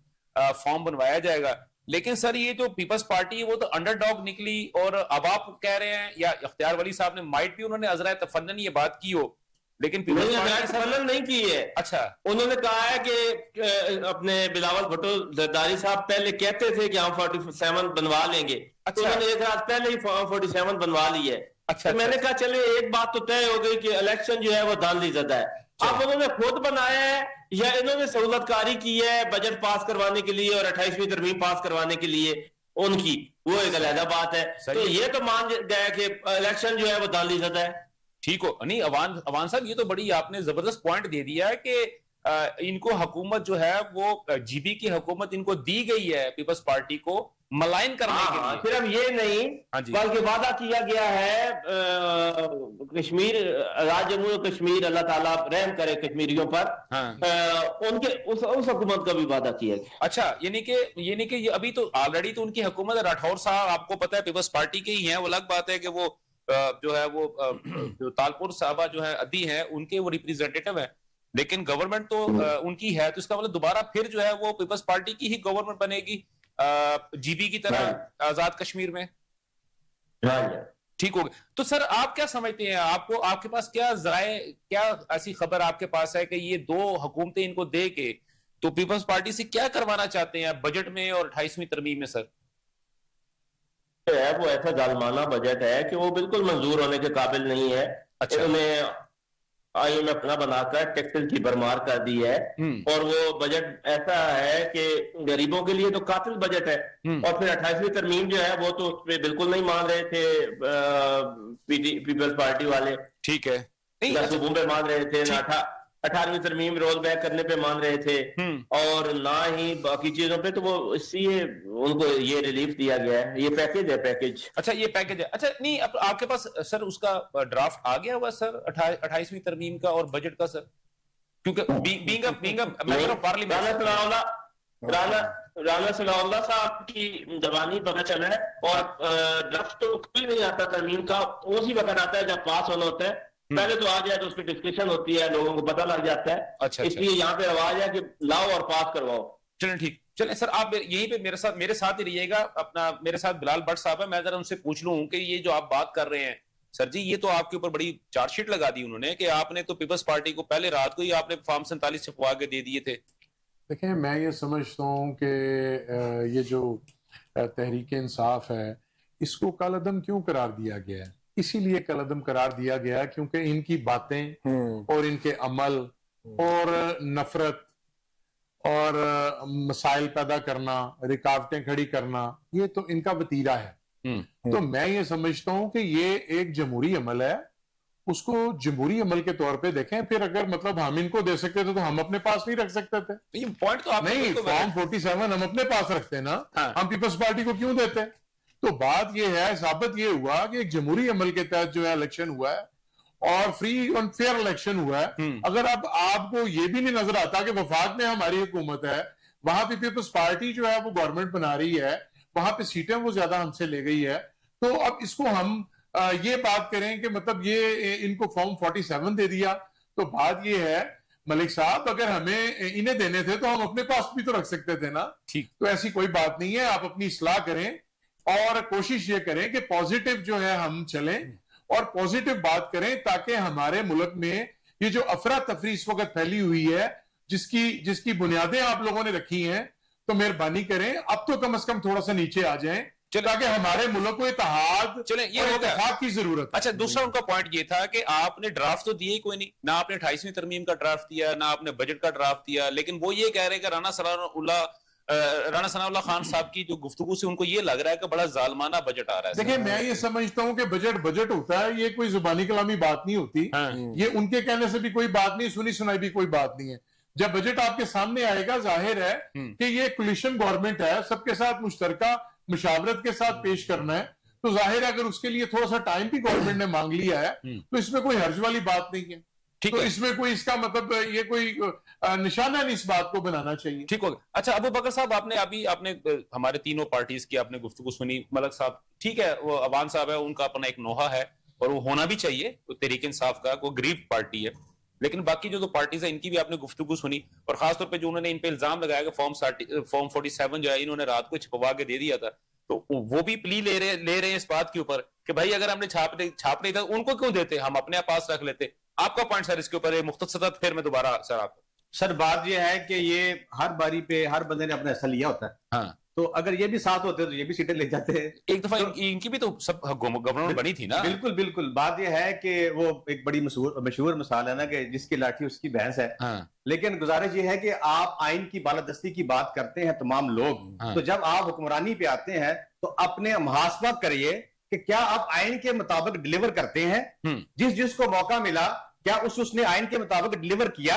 فارم بنوایا جائے گا. لیکن سر یہ جو پیپلز پارٹی وہ تو انڈر ڈاگ نکلی, اور اب آپ کہہ رہے ہیں یا اختیار ولی صاحب نے مائٹ بھی انہوں نے عذرائے تفنن یہ بات کی ہو, لیکن نہیں کی ہے. اچھا, انہوں نے کہا ہے کہ اپنے بلاول بھٹو زرداری صاحب پہلے کہتے تھے کہ ہم 47 بنوا لیں گے, تو انہوں نے ایک رات پہلے ہی 47 بنوا لی ہے. اچھا, میں نے کہا چلے ایک بات تو طے ہو گئی کہ الیکشن جو ہے وہ داندلی زدہ ہے. اب انہوں نے خود بنایا ہے یا انہوں نے سہولت کاری کی ہے بجٹ پاس کروانے کے لیے اور 28ویں ترمیم پاس کروانے کے لیے ان کی, وہ ایک علیحدہ بات ہے. تو یہ تو مان گیا کہ الیکشن جو ہے وہ داندلی زدہ ہے. ٹھیک ہو. نہیں اوان صاحب, یہ تو بڑی آپ نے زبردست پوائنٹ دے دیا ہے کہ ان کو حکومت جو ہے وہ جی بی کی حکومت ان کو دی گئی ہے پیپلز پارٹی کو ملائن کرنے کے لیے. صرف یہ نہیں بلکہ وعدہ کیا گیا ہے کشمیر, آزاد جموں کشمیر, اللہ تعالیٰ رحم کرے کشمیریوں پر, ان کے اس حکومت کا بھی وعدہ کیا گیا. اچھا, یعنی کہ ابھی تو آلریڈی تو ان کی حکومت, راٹھور صاحب آپ کو پتا ہے پیپلز پارٹی کے ہی ہیں, وہ الگ بات ہے کہ وہ جو ہے وہ تالپور صاحبہ جو ہے ادی ہیں ان کے وہ ریپریزنٹیٹو ہیں, لیکن گورنمنٹ تو ان کی ہے, تو اس کا مطلب دوبارہ پھر جو ہے وہ پیپلز پارٹی کی ہی گورنمنٹ بنے گی جی بی کی طرح آزاد کشمیر میں. ٹھیک ہو گیا. تو سر آپ کیا سمجھتے ہیں, آپ کے پاس کیا ذرائع, کیا ایسی خبر آپ کے پاس ہے کہ یہ دو حکومتیں ان کو دے کے تو پیپلز پارٹی سے کیا کروانا چاہتے ہیں بجٹ میں اور 28ویں ترمیم میں؟ سر وہ ایسا ظالمانہ بجٹ ہے کہ وہ بالکل منظور ہونے کے قابل نہیں ہے. انہوں نے آئی ایم ایف نہ بنا کر ٹیکسز کی برمار کر دی ہے, اور وہ بجٹ ایسا ہے کہ غریبوں کے لیے تو قاتل بجٹ ہے. اور پھر 28ویں ترمیم جو ہے وہ تو اس پہ بالکل نہیں مان رہے تھے پیپلز پارٹی والے. ٹھیک ہے, نہ صوبوں پہ مان رہے تھے, نہ 18ویں ترمیم رول بیک کرنے پہ مان رہے تھے, اور نہ ہی باقی چیزوں پہ. تو وہ اس لیے ان کو یہ ریلیف دیا گیا ہے, یہ پیکج ہے پیکج. اچھا, یہ پیکج ہے. اچھا, نہیں آپ کے پاس سر اس کا ڈرافٹ آ گیا ہوا سر 28ویں ترمیم کا اور بجٹ کا سر, کیونکہ رانا ثناء اللہ صاحب کی زبانی پتہ چلا ہے, اور ڈرافٹ تو کوئی نہیں آتا ترمیم کا, اسی وقت آتا ہے جب پاس ہونا ہوتا ہے. پہلے تو آ جائے تو اس پہ ڈسکشن ہوتی ہے, لوگوں کو پتہ لگ جاتا ہے. اس لیے یہاں پہ رواج ہے کہ لاؤ اور پاس کرواؤ. چلیں ٹھیک, چلیں سر آپ یہیں پہ میرے ساتھ ہی رہیے گا. اپنا میرے ساتھ بلال بٹ صاحب ہے, میں ذرا ان سے پوچھ لوں کہ یہ جو آپ بات کر رہے ہیں سر جی, یہ تو آپ کے اوپر بڑی چارج شیٹ لگا دی انہوں نے کہ آپ نے تو پیپلز پارٹی کو پہلے رات کو ہی آپ نے فارم 47 چھپوا کے دے دیے تھے. دیکھیں, میں یہ سمجھتا ہوں کہ یہ جو تحریک انصاف ہے اس کو کالعدم کیوں قرار دیا گیا ہے؟ اسی لیے کالعدم قرار دیا گیا کیونکہ ان کی باتیں اور ان کے عمل اور نفرت اور مسائل پیدا کرنا، رکاوٹیں کھڑی کرنا، یہ تو ان کا وتیرہ ہے. تو میں یہ سمجھتا ہوں کہ یہ ایک جمہوری عمل ہے، اس کو جمہوری عمل کے طور پہ دیکھیں. پھر اگر مطلب ہم ان کو دے سکتے تھے تو ہم اپنے پاس نہیں رکھ سکتے تھے. یہ پوائنٹ تو آپ نہیں، فارم 47 ہم اپنے پاس رکھتے نا، ہم پیپلز پارٹی کو کیوں دیتے؟ تو بات یہ ہے، ثابت یہ ہوا کہ ایک جمہوری عمل کے تحت جو ہے الیکشن ہوا ہے اور فری اور فیئر الیکشن ہوا ہے. اگر اب آپ کو یہ بھی نہیں نظر آتا کہ وفاق میں ہماری حکومت ہے، وہاں پہ پیپلز پارٹی جو ہے وہ گورنمنٹ بنا رہی ہے، وہاں پہ سیٹیں وہ زیادہ ہم سے لے گئی ہے، تو اب اس کو ہم یہ بات کریں کہ مطلب یہ ان کو فارم 47 دے دیا. تو بات یہ ہے ملک صاحب، اگر ہمیں انہیں دینے تھے تو ہم اپنے پاس بھی تو رکھ سکتے تھے نا. تو ایسی کوئی بات نہیں ہے. آپ اپنی اصلاح کریں اور کوشش یہ کریں کہ پازیٹیو جو ہے ہم چلیں اور پازیٹیو بات کریں، تاکہ ہمارے ملک میں یہ جو افراتفری اس وقت پھیلی ہوئی ہے، جس کی بنیادیں آپ لوگوں نے رکھی ہیں، تو مہربانی کریں اب تو کم از کم تھوڑا سا نیچے آ جائیں، تاکہ ہمارے ملک کو اتحاد اور اتفاق کی ضرورت ہے. اچھا، دوسرا ان کا پوائنٹ یہ تھا کہ آپ نے ڈرافٹ تو دیے ہی کوئی نہیں، نہ آپ نے 28ویں ترمیم کا ڈرافٹ دیا، نہ آپ نے بجٹ کا ڈرافٹ دیا، لیکن وہ یہ کہہ رہے ہیں کہ رانا ثناء اللہ خان صاحب کی جو گفتگو سے ان کو یہ لگ رہا ہے کہ بڑا ظالمانہ بجٹ آ رہا ہے. دیکھیں، میں یہ سمجھتا ہوں کہ بجٹ ہوتا ہے، یہ کوئی زبانی کلامی بات نہیں ہوتی. یہ ان کے کہنے سے بھی کوئی بات نہیں، سنی سنائی بھی کوئی بات نہیں ہے. جب بجٹ آپ کے سامنے آئے گا، ظاہر ہے کہ یہ کولیشن گورنمنٹ ہے، سب کے ساتھ مشترکہ مشاورت کے ساتھ پیش کرنا ہے. تو ظاہر ہے اگر اس کے لیے تھوڑا سا ٹائم بھی گورنمنٹ نے مانگ لیا ہے تو اس میں کوئی حرج والی بات نہیں ہے. تو اس میں کوئی اس کا مطلب یہ کوئی نشانہ نہیں اس بات کو بنانا چاہیے. ٹھیک ہوگا. اچھا ابو بکر صاحب، آپ نے ہمارے تینوں پارٹیز کی آپ نے گفتگو سنی. ملک صاحب ٹھیک ہے، وہ عوان صاحب ہے، ان کا اپنا ایک نوحہ ہے اور وہ ہونا بھی چاہیے. تحریک انصاف کا کوئی غریب پارٹی ہے، لیکن باقی جو پارٹیز ہیں ان کی بھی آپ نے گفتگو سنی، اور خاص طور پہ جو انہوں نے ان پہ الزام لگایا کہ فارم 47 جو ہے انہوں نے رات کو چھپوا کے دے دیا تھا، تو وہ بھی پلی لے رہے ہیں اس بات کے اوپر کہ بھائی اگر ہم نے چھاپ نہیں تھا ان کو کیوں دیتے، ہم اپنے پاس رکھ لیتے. آپ کا پوائنٹ سر اس کے اوپر مختصر، پھر میں دوبارہ سر آپ. سر بات یہ ہے کہ یہ ہر باری پہ ہر بندے نے اپنا حصہ لیا ہوتا ہے. ہاں، تو اگر یہ بھی ساتھ ہوتے تو یہ بھی سیٹیں لے جاتے ہیں. ایک دفعہ ان کی بھی تو سب گورنمنٹ بنی تھی نا. بالکل بالکل. بات یہ ہے کہ وہ ایک بڑی مشہور مثال ہے نا کہ جس کی لاٹھی اس کی بھینس ہے. لیکن گزارش یہ ہے کہ آپ آئین کی بالادستی کی بات کرتے ہیں تمام لوگ، تو جب آپ حکمرانی پہ آتے ہیں تو اپنے محاسبہ کریے کہ کیا آپ آئین کے مطابق ڈیلیور کرتے ہیں. جس کو موقع ملا کیا اس نے آئین کے مطابق ڈیلیور کیا؟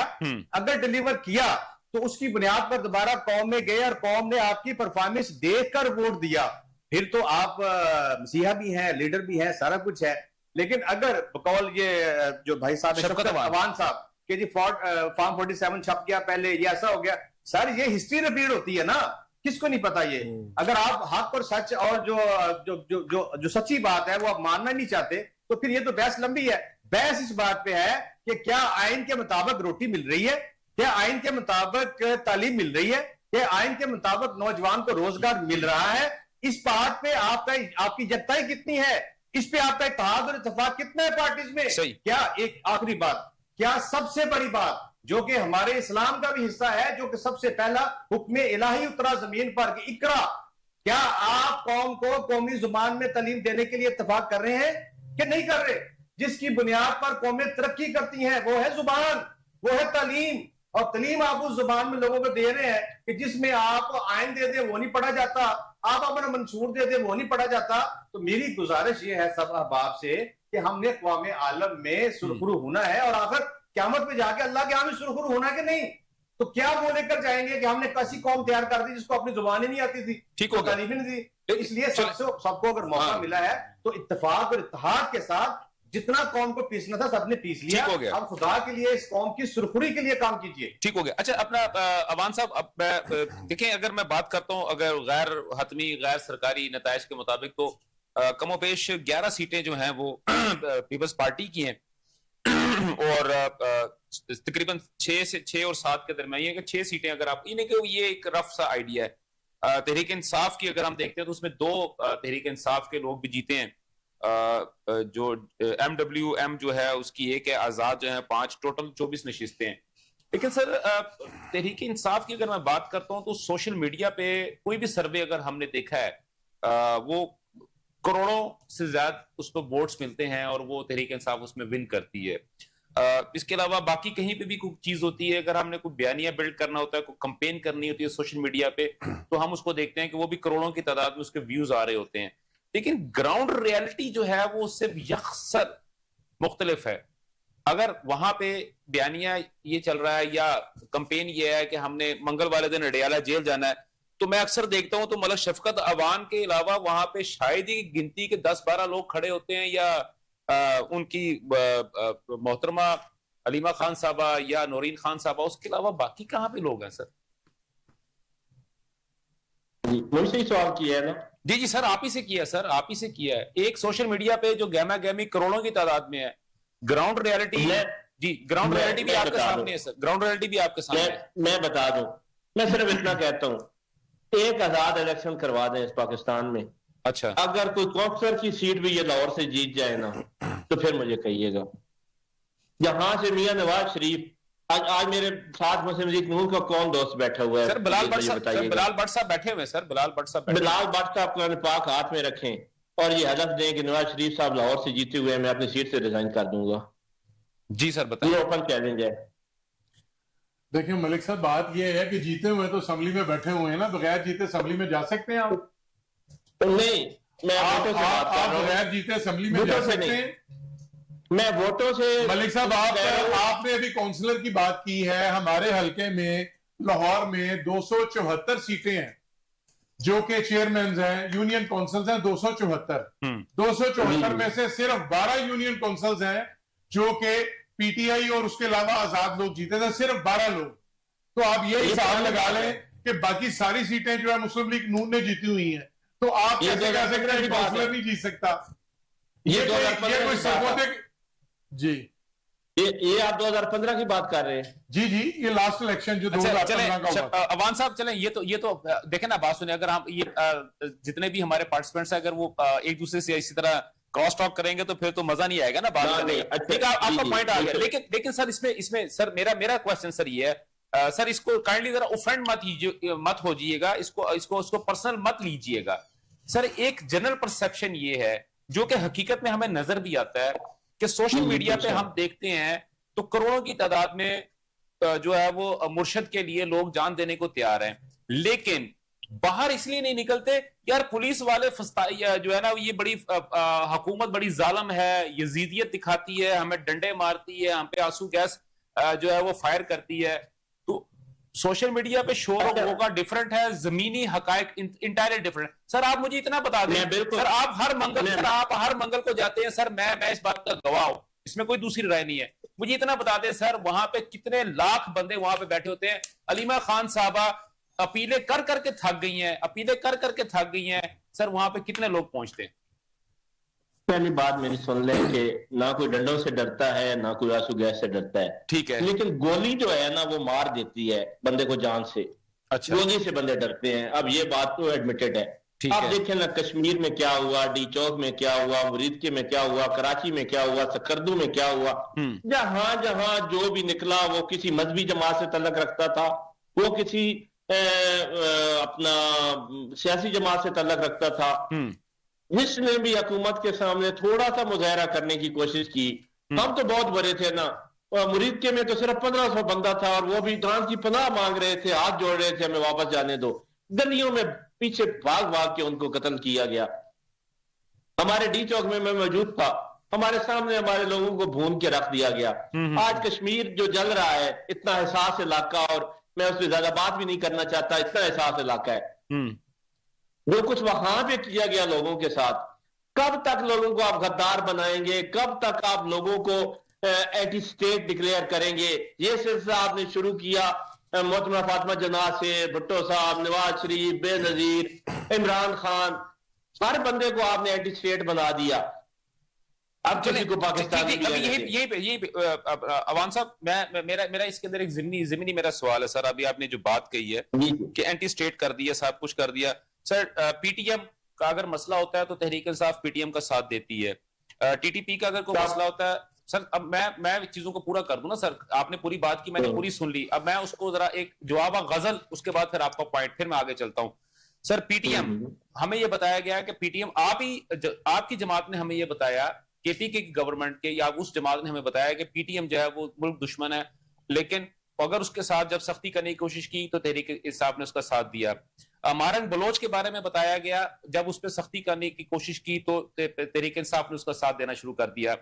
اگر ڈیلیور کیا تو اس کی بنیاد پر دوبارہ قوم میں گئے اور قوم نے آپ کی پرفارمنس دیکھ کر ووٹ دیا، پھر تو آپ مسیحا بھی ہیں، لیڈر بھی ہیں، سارا کچھ ہے. لیکن اگر بقول یہ جو بھائی صاحب شفقت عوان صاحب کہ جی فارم 47 چھپ گیا پہلے، یہ ایسا ہو گیا، سر یہ ہسٹری ریپیٹ ہوتی ہے نا، کس کو نہیں پتا یہ؟ اگر آپ حق اور سچ اور جو سچی بات ہے وہ آپ ماننا نہیں چاہتے تو پھر یہ تو بحث لمبی ہے. بحث اس بات پہ ہے کہ کیا آئین کے مطابق روٹی مل رہی ہے، کیا آئین کے مطابق تعلیم مل رہی ہے، کیا آئین کے مطابق نوجوان کو روزگار مل رہا ہے. اس بات پہ آپ کی جتائی کتنی ہے، اس پہ آپ کا اتحاد اور اتفاق کتنا ہے پارٹیز میں. کیا ایک آخری بات، کیا سب سے بڑی بات جو کہ ہمارے اسلام کا بھی حصہ ہے، جو کہ سب سے پہلا حکم الہی اترا زمین پر کہ اقرا، کیا آپ قوم کو قومی زبان میں تعلیم دینے کے لیے اتفاق کر رہے ہیں کہ نہیں کر رہے؟ جس کی بنیاد پر قومیں ترقی کرتی ہیں وہ ہے زبان، وہ ہے تعلیم. اور تعلیم آپ اس زبان میں لوگوں کو دے رہے ہیں کہ جس میں آپ آئین دے دیں وہ نہیں پڑھا جاتا، آپ اپنا منشور دے دیں وہ نہیں پڑھا جاتا. تو میری گزارش یہ ہے سب احباب سے کہ ہم نے اقوام عالم میں سرخرو ہونا ہے، اور آخر قیامت میں جا کے اللہ کے ہمیں سرخرو ہونا کہ نہیں. تو کیا وہ لے کر جائیں گے کہ ہم نے کیسی قوم تیار کر دی جس کو اپنی زبان ہی نہیں آتی تھی، ٹھیک ہو تعلیم نہیں دی. اس لیے سب کو اگر موقع ملا ہے تو اتفاق اور اتحاد کے ساتھ جتنا قوم کو پیسنا تھا سب نے پیس لیا. اب خدا کے لیے اس قوم کی سرخری کے لیے کام کیجئے. ٹھیک ہو گیا. اچھا اپنا عوان صاحب، اب دیکھیں اگر میں بات کرتا ہوں اگر غیر حتمی غیر سرکاری نتائج کے مطابق تو کم و بیش 11 سیٹیں جو ہیں وہ پیپلز پارٹی کی ہیں، اور تقریباً 6 اور 7 کے درمیان، یہ کہ 6 سیٹیں اگر آپ انہیں کہ یہ ایک رف سا آئیڈیا ہے. تحریک انصاف کی اگر ہم دیکھتے ہیں تو اس میں 2 تحریک انصاف کے لوگ بھی جیتے ہیں. جو MWM جو ہے اس کی 1 ہے، آزاد جو ہے 5، ٹوٹل 24 نشستیں ہیں. لیکن سر تحریک انصاف کی اگر میں بات کرتا ہوں تو سوشل میڈیا پہ کوئی بھی سروے اگر ہم نے دیکھا ہے وہ کروڑوں سے زیادہ اس پہ ووٹس ملتے ہیں اور وہ تحریک انصاف اس میں ون کرتی ہے. اس کے علاوہ باقی کہیں پہ بھی کوئی چیز ہوتی ہے، اگر ہم نے کوئی بیانیہ بلڈ کرنا ہوتا ہے، کوئی کمپین کرنی ہوتی ہے سوشل میڈیا پہ، تو ہم اس کو دیکھتے ہیں کہ وہ بھی کروڑوں کی تعداد میں اس کے ویوز آ رہے ہوتے ہیں، لیکن گراؤنڈ ریالٹی جو ہے وہ اس سے یکسر مختلف ہے. اگر وہاں پہ بیانیہ یہ چل رہا ہے یا کمپین یہ ہے کہ ہم نے منگل والے دن اڈیالہ جیل جانا ہے، تو میں اکثر دیکھتا ہوں تو ملک شفقت عوان کے علاوہ وہاں پہ شاید ہی گنتی کے 10-12 لوگ کھڑے ہوتے ہیں، یا ان کی محترمہ علیمہ خان صاحبہ یا نورین خان صاحبہ، اس کے علاوہ باقی کہاں پہ لوگ ہیں سر؟ مجھ سے ہی سوال کیا ہے نا؟ جی سر، آپ ہی سے کیا سر، آپ ہی سے کیا ہے. ایک سوشل میڈیا پہ جو گہما گہمی کروڑوں کی تعداد میں ہے، گراؤنڈ ریالٹی جی گراؤنڈ ریالٹی بھی آپ کے سامنے ہے سر، گراؤنڈ ریالٹی بھی آپ کے سامنے ہے. میں بتا دوں، میں صرف اتنا کہتا ہوں، ایک آزاد الیکشن کروا دیں اس پاکستان میں. اچھا، اگر کوئی کونسلر کی سیٹ بھی یہ لاہور سے جیت جائے نا تو پھر مجھے کہیے گا. یہاں سے میاں نواز شریف، آج میرے ساتھ مسلم لیگ نون کا کون دوست بیٹھا ہوا ہے؟ سر بلال بٹ صاحب بیٹھے ہوئے، سر بلال بٹ صاحب کو پاک ہاتھ میں رکھیں اور یہ حلف دیں کہ نواز شریف صاحب لاہور سے جیتے ہوئے میں اپنی سیٹ سے ریزائن کر دوں گا. جی سر بتائیں. یہ اوپن چیلنج ہے. دیکھیں ملک صاحب، بات یہ ہے کہ جیتے ہوئے تو اسمبلی میں بیٹھے ہوئے ہیں نا، بغیر جیتے اسمبلی میں جا سکتے ہیں آپ؟ نہیں، میں ووٹوں سے بات کر رہا ہوں. بغیر جیتے اسمبلی میں جا سکتے ہیں؟ میں ووٹوں سے ملک صاحب، آپ نے ابھی کونسلر کی بات کی ہے. ہمارے حلقے میں لاہور میں 274 سیٹیں ہیں جو کہ چیئرمینز ہیں، یونین کونسلز ہیں 274. 274 میں سے صرف 12 یونین کونسلز ہیں جو کہ پی ٹی آئی اور اس کے علاوہ آزاد لوگ جیتے تھے، صرف 12 لوگ. تو آپ یہ حساب لگا لیں کہ باقی ساری سیٹیں جو ہے مسلم لیگ نون نے جیتی ہوئی ہیں، تو آپ کیسے کہہ سکتے ہیں کہ کونسلر نہیں جیت سکتا؟ یہ کوئی ثبوت ہے؟ جی یہ آپ 2015 کی بات کر رہے ہیں؟ جی یہ لاسٹ الیکشن جو 2015 کا ہوا. عوان صاحب چلیں، یہ تو دیکھیں نا، بات سنیں، اگر ہم یہ جتنے بھی ہمارے پارٹیسپینٹس ہیں اگر وہ ایک دوسرے سے اسی طرح کراس ٹاک کریں گے تو پھر تو مزہ نہیں آئے گا نا بات کرنے کا. ٹھیک ہے، آپ کا پوائنٹ آ گیا. لیکن سر اس میں سر میرا کوشچن سر یہ ہے، سر اس کو کائنڈلی ذرا اوفینڈ مت ہو جائیے گا، اس کو پرسنل مت لیجئے گا. سر ایک جنرل پرسپشن یہ ہے جو کہ حقیقت میں ہمیں نظر بھی آتا ہے کہ سوشل میڈیا پہ ہم دیکھتے ہیں تو کروڑوں کی تعداد میں جو ہے وہ مرشد کے لیے لوگ جان دینے کو تیار ہیں، لیکن باہر اس لیے نہیں نکلتے یار پولیس والے جو ہے نا یہ بڑی حکومت بڑی ظالم ہے، یزیدیت دکھاتی ہے، ہمیں ڈنڈے مارتی ہے، ہم پہ آنسو گیس جو ہے وہ فائر کرتی ہے. تو سوشل میڈیا پہ شور و غوغا ڈیفرنٹ ہے، زمینی حقائق انٹائرلی ڈیفرنٹ. سر آپ مجھے اتنا بتا دیں، سر آپ ہر منگل کو جاتے ہیں، سر میں اس بات کا گواہ ہوں، اس میں کوئی دوسری رائے نہیں ہے. مجھے اتنا بتا دیں سر، وہاں پہ کتنے لاکھ بندے وہاں پہ بیٹھے ہوتے ہیں. علیمہ خان صاحبہ اپیلیں کر کے تھک گئی ہیں، سر وہاں پہ کتنے لوگ پہنچتے ہیں؟ پہلی بات میری سن لیں کہ نہ کوئی ڈنڈوں سے ڈرتا ہے نہ کوئی آنسو گیس سے ڈرتا ہے. ٹھیک ہے، لیکن گولی جو ہے نا وہ مار دیتی ہے بندے کو جان سے. اچھا، گولی سے بندے ڈرتے ہیں. اب یہ بات تو ایڈمیٹڈ ہے. اب دیکھیں نا کشمیر میں کیا ہوا، ڈی چوک میں کیا ہوا، مرید میں کیا ہوا، کراچی میں کیا ہوا، سکردو میں کیا ہوا. جہاں جو بھی نکلا وہ کسی مذہبی جماعت سے تعلق رکھتا تھا، وہ کسی اپنا سیاسی جماعت سے تعلق رکھتا تھا. جس نے بھی حکومت کے سامنے تھوڑا سا مظاہرہ کرنے کی کوشش کی، ہم تو بہت بڑے تھے نا. مرید کے میں تو صرف 1500 بندہ تھا اور وہ بھی جان کی پناہ مانگ رہے تھے، ہاتھ جوڑ رہے تھے ہمیں واپس جانے دو. گلیوں میں پیچھے بھاگ کے ان کو قتل کیا گیا. ہمارے ڈی چوک میں موجود تھا، ہمارے سامنے ہمارے لوگوں کو بھون کے رکھ دیا گیا. آج کشمیر جو جل رہا ہے، اتنا حساس علاقہ، اور میں اس پہ زیادہ بات بھی نہیں کرنا چاہتا، اتنا حساس علاقہ ہے. جو کچھ وہاں پہ کیا گیا لوگوں کے ساتھ، کب تک لوگوں کو آپ غدار بنائیں گے؟ کب تک آپ لوگوں کو اینٹی اسٹیٹ ڈکلیئر کریں گے؟ یہ سلسلہ آپ نے شروع کیا محترمہ فاطمہ جناح سے، بھٹو صاحب، نواز شریف، بے نظیر، عمران خان، ہر بندے کو آپ نے اینٹی اسٹیٹ بنا دیا. اب کسی کو پاکستانی یہی عوان صاحب، میرا اس کے اندر ایک ضمنی میرا سوال ہے سر. ابھی آپ نے جو بات کہی ہے کہ اینٹی اسٹیٹ کر دیا، سب کچھ کر دیا. سر پی ٹی ایم کا اگر مسئلہ ہوتا ہے تو Tehreek Insaf P T M کا ساتھ دیتی ہے. ٹی ٹی پی کا اگر کوئی مسئلہ ہوتا ہے، سر اب میں چیزوں کو پورا کر دوں نا سر. آپ نے پوری بات کی، میں نے پوری سن لی. اب میں اس کو ذرا ایک جواب غزل، اس کے بعد پھر آپ کا پوائنٹ، پھر میں آگے چلتا ہوں. سر پی ٹی ایم ہمیں یہ بتایا گیا کہ پی ٹی ایم آپ کی جماعت نے ہمیں یہ بتایا KPK کی گورنمنٹ کے یا اس جماعت نے ہمیں بتایا کہ PTM جو ہے وہ ملک دشمن ہے، لیکن اگر اس کے ساتھ جب سختی کرنے کی کوشش کی تو تحریک انصاف نے اس کا ساتھ دیا. مارنگ بلوچ کے بارے میں بتایا گیا، جب اس پہ سختی کرنے کی کوشش کی تو تحریک انصاف نے اس کا ساتھ دینا شروع کر دیا.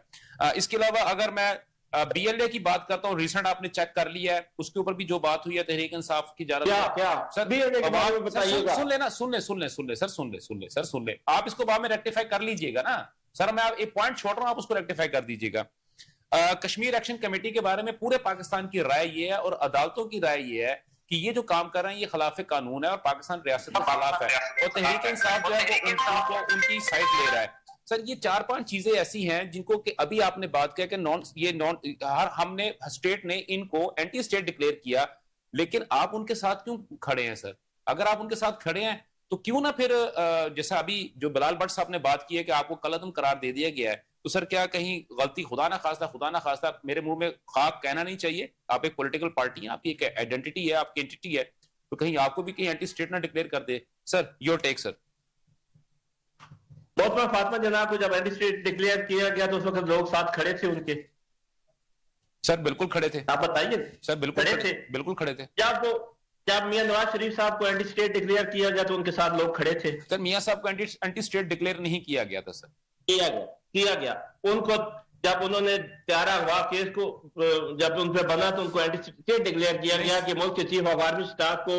اس کے علاوہ اگر میں BLA کی بات کرتا ہوں، ریسنٹ آپ نے چیک کر لیا ہے، اس کے اوپر بھی جو بات ہوئی ہے تحریک انصاف کی جانب سے، سن لیں آپ اس کو بعد میں ریکٹیفائی کر لیجئے گا نا سر. میں ایک پوائنٹ چھوڑ رہا ہوں، آپ اس کو ریکٹیفائی کر دیجئے گا. کشمیر ایکشن کمیٹی کے بارے میں پورے پاکستان کی رائے یہ ہے اور عدالتوں کی رائے یہ ہے کہ یہ جو کام کر رہے ہیں یہ خلاف قانون ہے اور پاکستان ریاست کے خلاف ہے، اور تحریک انصاف جو ہے وہ ان کی سائڈ لے رہا ہے. سر یہ 4-5 چیزیں ایسی ہیں جن کو کہ ابھی آپ نے بات کیا کہ ہم نے اسٹیٹ نے ان کو اینٹی اسٹیٹ ڈکلیئر کیا، لیکن آپ ان کے ساتھ کیوں کھڑے ہیں سر؟ اگر آپ ان کے ساتھ کھڑے ہیں تو کیوں نہ پھر جیسا ابھی جو بلال بٹ صاحب نے بات کی ہے کہ آپ کو کالعدم قرار دے دیا گیا ہے، تو سر کیا کہیں غلطی خدا نہ خواستہ میرے منہ میں خاک کہنا نہیں چاہیے؟ آپ ایک پولیٹیکل پارٹی ہیں، آپ کی ایک آئیڈینٹی ہے، آپ کی اینٹی ہے، تو کہیں آپ کو بھی کہیں اینٹی اسٹیٹ نہ ڈکلیئر کر دے. سر یور ٹیک سر. محترم فاطمہ جناب کو جب اینٹی اسٹیٹ ڈکلیئر کیا گیا تو اس وقت لوگ ساتھ کھڑے تھے ان کے؟ سر بالکل کھڑے تھے. آپ بتائیے. سر بالکل کھڑے تھے. جب میاں نواز شریف صاحب کو اینٹی اسٹیٹ ڈکلیئر کیا گیا تو ان کے ساتھ لوگ کھڑے تھے؟ سر میاں صاحب کو اینٹی اسٹیٹ ڈکلیئر نہیں کیا گیا تھا. سر کیا گیا. ان کو جب انہوں نے تیارہ اغوا کیس کو جب ان پہ بنا تو ان کو اینٹی اسٹیٹ ڈکلیئر کیا گیا کہ ملک کے چیف آف آرمی اسٹاف کو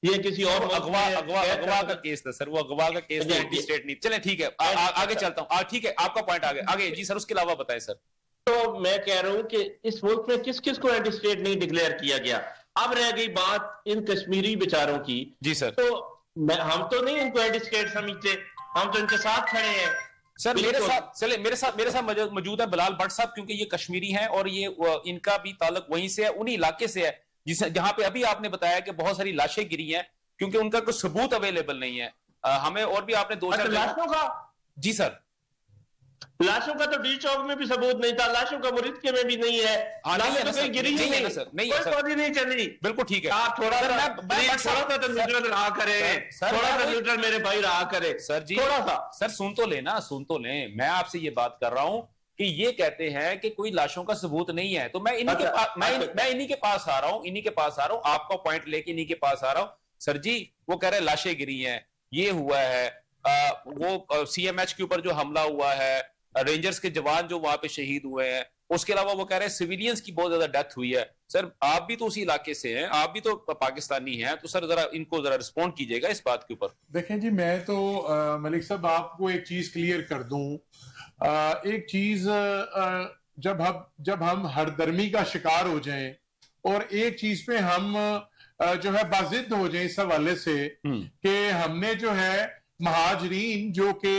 یہ کسی اور اغوا کا کیس تھا. سر وہ اغوا کا کیس تھا، اینٹی اسٹیٹ نہیں. چلیں ٹھیک ہے، آگے چلتا ہوں. ٹھیک ہے آپ کا پوائنٹ آگے. جی سر اس کے علاوہ بتائیں سر. تو میں کہہ رہا ہوں کہ اس ملک میں کس کس کو اینٹی اسٹیٹ نہیں ڈکلیئر کیا گیا. اب رہ گئی بات ان کشمیری بیچاروں کی. جی سر. تو ہم تو نہیں ان کو اینٹی اسٹیٹ سمجھتے، ہم تو ان کے ساتھ کھڑے ہیں. سر میرے ساتھ موجود ہے بلال بٹ صاحب، کیونکہ یہ کشمیری ہیں اور یہ ان کا بھی تعلق وہیں سے ہے، انہی علاقے سے ہے جہاں پہ ابھی آپ نے بتایا کہ بہت ساری لاشیں گری ہیں، کیونکہ ان کا کوئی ثبوت اویلیبل نہیں ہے. ہمیں اور بھی آپ نے 2-4 لاشوں کا. جی سر لاشوں کا تو ڈی چوک میں بھی ثبوت نہیں تھا، لاشوں کا مرید میں بھی نہیں ہے. گری نہیں چلی. بالکل ٹھیک ہے. آپ تھوڑا سا تو نیوٹرل رہا کرے، تھوڑا سا نیوٹرل میرے بھائی رہا کرے. سر جی تھوڑا سا سر سن تو لیں. میں آپ سے یہ بات کر رہا ہوں کہ یہ کہتے ہیں کہ کوئی لاشوں کا ثبوت نہیں ہے، تو میں انہی کے پاس آ رہا ہوں، آپ کا پوائنٹ لے کے انہی کے پاس آ رہا ہوں. سر جی وہ کہہ رہے لاشیں گری ہیں، یہ ہوا ہے، وہ CMH کے اوپر جو حملہ ہوا ہے، رینجرز کے جوان جو وہاں پہ شہید ہوئے ہیں، اس کے علاوہ وہ کہہ رہے ہیں سویلینز کی بہت زیادہ ڈیتھ ہوئی ہے. سر آپ بھی تو اسی علاقے سے ہیں، آپ بھی تو پاکستانی ہیں، تو سر ذرا ان کو ذرا رسپونڈ کیجئے گا اس بات کے اوپر. دیکھیں جی میں تو ملک صاحب آپ کو ایک چیز کلیئر کر دوں. ایک چیز جب ہم ہر درمی کا شکار ہو جائیں اور ایک چیز پہ ہم جو ہے بازد ہو جائیں اس حوالے سے کہ ہم نے جو ہے مہاجرین جو کہ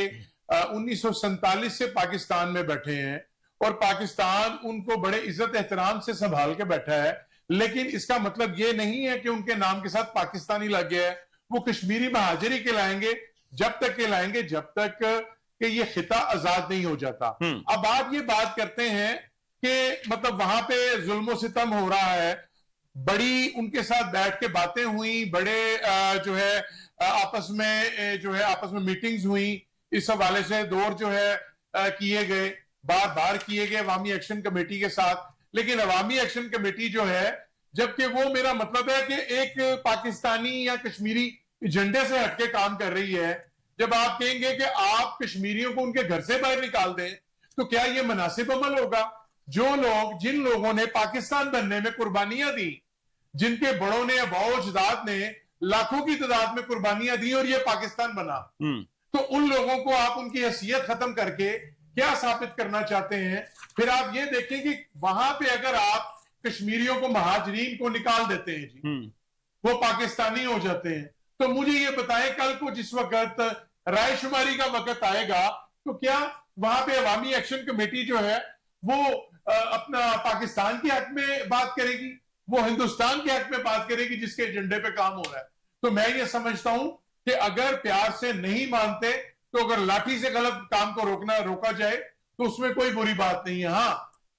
1947 سے پاکستان میں بیٹھے ہیں اور پاکستان ان کو بڑے عزت احترام سے سنبھال کے بیٹھا ہے، لیکن اس کا مطلب یہ نہیں ہے کہ ان کے نام کے ساتھ پاکستانی لگ گیا ہے. وہ کشمیری مہاجری کہلائیں گے جب تک کہ یہ خطہ آزاد نہیں ہو جاتا. اب آپ یہ بات کرتے ہیں کہ مطلب وہاں پہ ظلم و ستم ہو رہا ہے، بڑی ان کے ساتھ بیٹھ کے باتیں ہوئی، بڑے جو ہے آپس میں میٹنگز ہوئی، اس حوالے سے دور جو ہے کیے گئے، بار کیے گئے عوامی ایکشن کمیٹی کے ساتھ. لیکن عوامی ایکشن کمیٹی جو ہے، جبکہ وہ میرا مطلب ہے کہ ایک پاکستانی یا کشمیری ایجنڈے سے ہٹ کے کام کر رہی ہے. جب آپ کہیں گے کہ آپ کشمیریوں کو ان کے گھر سے باہر نکال دیں تو کیا یہ مناسب عمل ہوگا؟ جن لوگوں نے پاکستان بننے میں قربانیاں دی، جن کے بڑوں نے اباؤ اجداد نے لاکھوں کی تعداد میں قربانیاں دی اور یہ پاکستان بنا، تو ان لوگوں کو آپ ان کی حیثیت ختم کر کے کیا ثابت کرنا چاہتے ہیں؟ پھر آپ یہ دیکھیں کہ وہاں پہ اگر آپ کشمیریوں کو مہاجرین کو نکال دیتے ہیں جی، وہ پاکستانی ہو جاتے ہیں، تو مجھے یہ بتائیں کل کو جس وقت رائے شماری کا وقت آئے گا تو کیا وہاں پہ عوامی ایکشن کمیٹی جو ہے وہ اپنا پاکستان کے حق میں بات کرے گی؟ وہ ہندوستان کے حق میں بات کرے گی جس کے ایجنڈے پہ کام ہو رہا ہے؟ تو میں یہ سمجھتا ہوں کہ اگر پیار سے نہیں مانتے تو اگر لاٹھی سے غلط کام کو روکا جائے تو اس میں کوئی بری بات نہیں ہے. ہاں